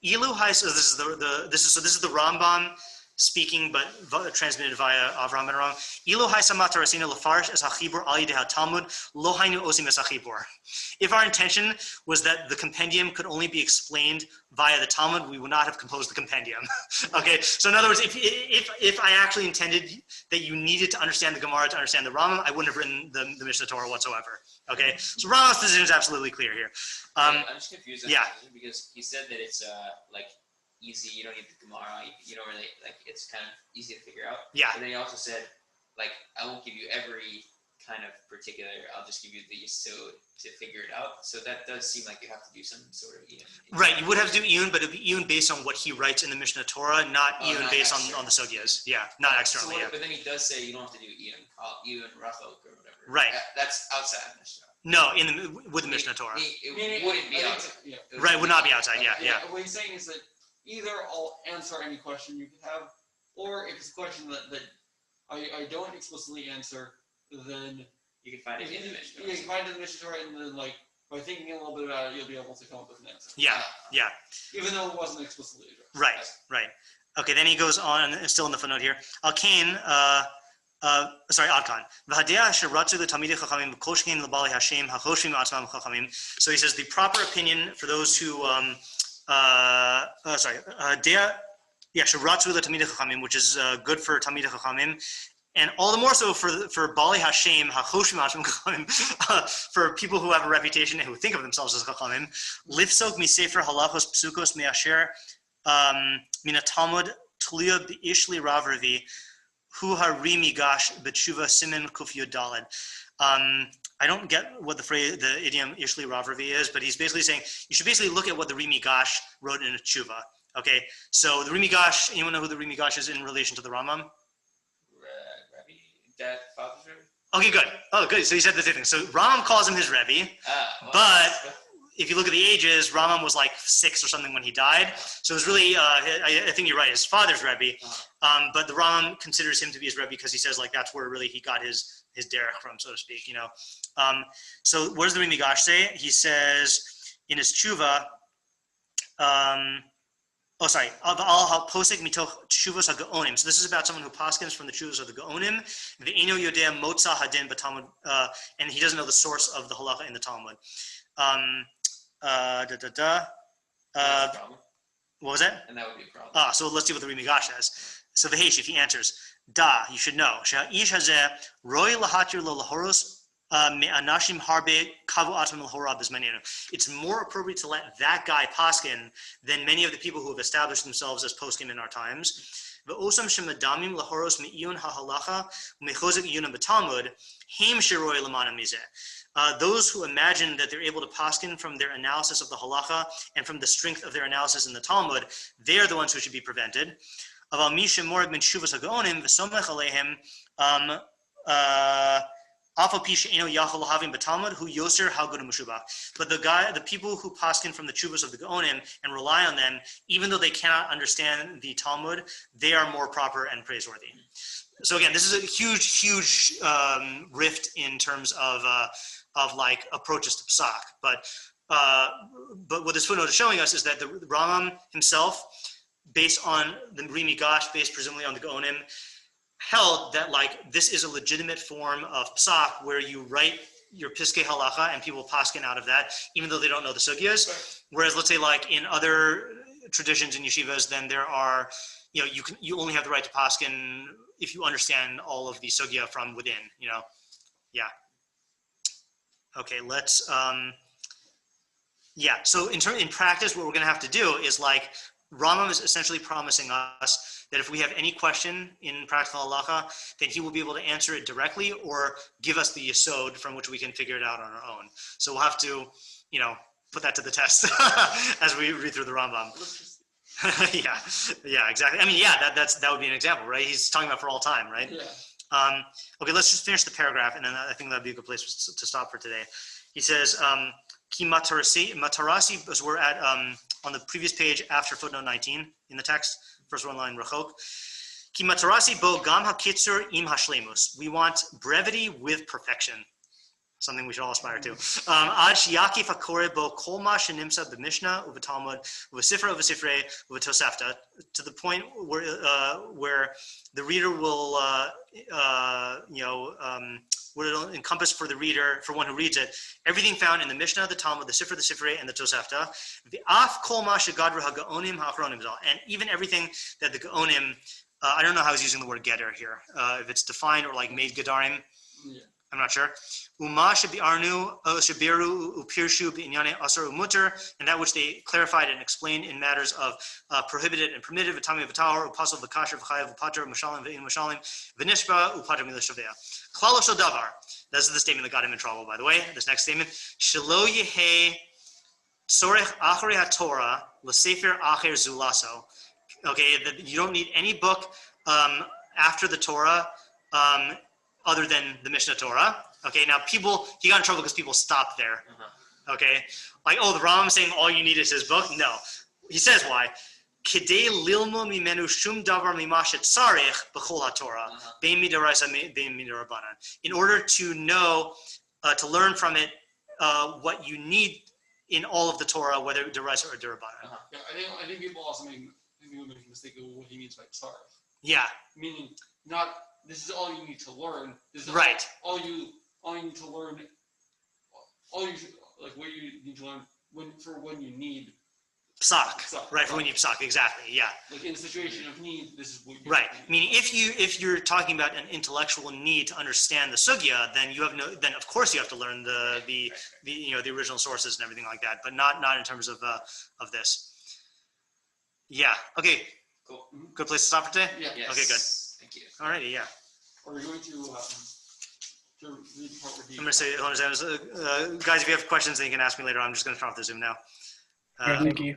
Ilu Hais. This is the Rambam speaking, but transmitted via Avraham ben Aram. Ilu haisamat rasina lefarish as hachibur al yidei Talmud lo hainu osim as hachibur. If our intention was that the compendium could only be explained via the Talmud, we would not have composed the compendium. Okay, so in other words, if I actually intended that you needed to understand the Gemara to understand the Rambam, I wouldn't have written the Mishneh Torah whatsoever. Okay, so Rambam's position is absolutely clear here. I'm just confused on that because he said that it's like easy, you don't need the Gemara, you don't really, like, it's kind of easy to figure out. Yeah. And then he also said, like, I won't give you every kind of particular, I'll just give you the yesod to figure it out. So that does seem like you have to do some sort of iyun. Right, you would have to do iyun, but it would be iyun based on what he writes in the Mishneh Torah, not iyun based on the sugyas. Yeah, not externally. But then he does say you don't have to do iyun rachok or whatever. Right. That's outside of Mishnah. No, with the Mishneh Torah. It wouldn't be outside. Yeah. Right, would not be outside, yeah. What he's saying is that either I'll answer any question you could have, or if it's a question that I don't explicitly answer, then you can find it in the Mishneh. You can find it in the Mishneh Torah, and then like by thinking a little bit about it, you'll be able to come up with an answer. Yeah. Even though it wasn't explicitly addressed. Right. Okay, then he goes on, still in the footnote here. Al-Kain, Adkan. So he says the proper opinion for those who which is good for Talmidei Chachamim, and all the more so for Bali Hashem Hachoshim Hashem Chachamim, for people who have a reputation and who think of themselves as Chachamim. Lifsok mi Sefer Halachos Psukos me'asher mina Talmud Tluya b'ishli Rav Ravi hu harimi gash b'tshuva simin kuf yud daled. I don't get what the idiom Ishli Rav Ravi is, but he's basically saying you should basically look at what the Rimi Gash wrote in a tshuva. Okay, so the Rimi Gash, anyone know who the Rimi Gash is in relation to the Rambam? Rabbi, that father's Rebbe? Okay, good. Oh, good. So he said the same thing. So Rambam calls him his Rebbe, but if you look at the ages, Rambam was like 6 or something when he died. So it was really, I think you're right, his father's Rebbe. But the Rambam considers him to be his Rebbe because he says like that's where really he got his derech from, so to speak, So what does the Rimi Gash say? He says in his tshuva, Al posek mitoch tshuvos ha'gaonim. So this is about someone who paskins from the tshuvos of the gaonim. Ve'eno yodea motza hadin b'Talmud, and he doesn't know the source of the halacha in the Talmud. What was that? And that would be a problem. So let's see what the Rimi Gash says. So the Heish, if he answers, you should know. Sheha'ish hazeh roi lahatir lo lahoros me'anashim harbe kavu atam lahora bizmanenu. It's more appropriate to let that guy paskin than many of the people who have established themselves as poskim in our times. Ve'osam shemadamim lahoros me'iyun ha'halacha u'mechozik iyunam b'talmud heim shiroi lamana mizeh. Those who imagine that they're able to paskin from their analysis of the halacha and from the strength of their analysis in the Talmud, they are the ones who should be prevented. But the people who paskin from the chuvas of the Gaonim and rely on them, even though they cannot understand the Talmud, they are more proper and praiseworthy. So again, this is a huge rift in terms of like approaches to Pesach. But what this footnote is showing us is that the Rambam himself, based on the Rimi Gash, based presumably on the Gaonim, held that like this is a legitimate form of Pesach where you write your Piskei Halacha and people paskin out of that, even though they don't know the sugyas. Right. Whereas let's say like in other traditions in yeshivas, then there are, you only have the right to paskin if you understand all of the sugya from within, Yeah. Okay, let's. Yeah. So in practice, what we're going to have to do is like Rambam is essentially promising us that if we have any question in practical halacha, then he will be able to answer it directly or give us the yesod from which we can figure it out on our own. So we'll have to, put that to the test as we read through the Rambam. Yeah, exactly. I mean, yeah, that would be an example, right? He's talking about for all time, right? Yeah. Okay, let's just finish the paragraph, and then I think that'd be a good place to stop for today. He says, "Ki matarasi," because we're at on the previous page after footnote 19 in the text, first one line, rachok. "Ki matarasi bo gam hakitzur im hashlemus." We want brevity with perfection. Something we should all aspire to. Ad sheyakif hakore bo kol ma shenimsa b'mishnah u'v'talmud u'v'sifra u'v'sifrei u'v'tosefta, to the point where the reader will, what it'll encompass for the reader, for one who reads it, everything found in the Mishnah, the Talmud, the Sefer, the Sifrei, and the Tosefta. V'af kol ma shegadru ha'gaonim ha'achronim zal, and even everything that the Gaonim, I don't know how he's using the word getter here, if it's defined or like made gedarim. Yeah. I'm not sure. Uma shebiarnu shebiru upirshu b'inyane asar umuter, and that which they clarified and explained in matters of prohibited and permitted, v'tami v'tahor, u'pasal v'kasher v'chayav v'pater v'mashalim v'in mashalim v'nishba u'pater milashavea. Klalo shel davar. This is the statement that got him in trouble, by the way. This next statement: Shelo yehe tzorech acharei haTorah l'sefer acher zulaso. Okay, that you don't need any book after the Torah. Other than the Mishneh Torah. Okay, now he got in trouble because people stopped there. Okay, like, the Rambam is saying all you need is his book. No, he says why. Kidei lilmo mimenu shum davar mimashet tzarich b'chol haTorah bein midaraisa bein midarabanan. In order to know, to learn from it, what you need in all of the Torah, whether deraisa or derabanan. Yeah, I think people also make a mistake of what he means by tzarich. Yeah. Meaning not. This is all you need to learn. This is right. All you need to learn. What you need to learn when you need psak. Right, for when you psak, exactly. Yeah. Like in a situation of need, this is what you right. need. Meaning, if you're talking about an intellectual need to understand the sugya, then then of course you have to learn the original sources and everything like that, but not in terms of this. Yeah. Okay. Cool. Good place to stop for today. Yeah. Yes. Okay. Good. Thank you. Alrighty, yeah. Are we going to read the part where he... I'm going to say, guys, if you have questions, then you can ask me later. I'm just going to turn off the Zoom now. Thank you.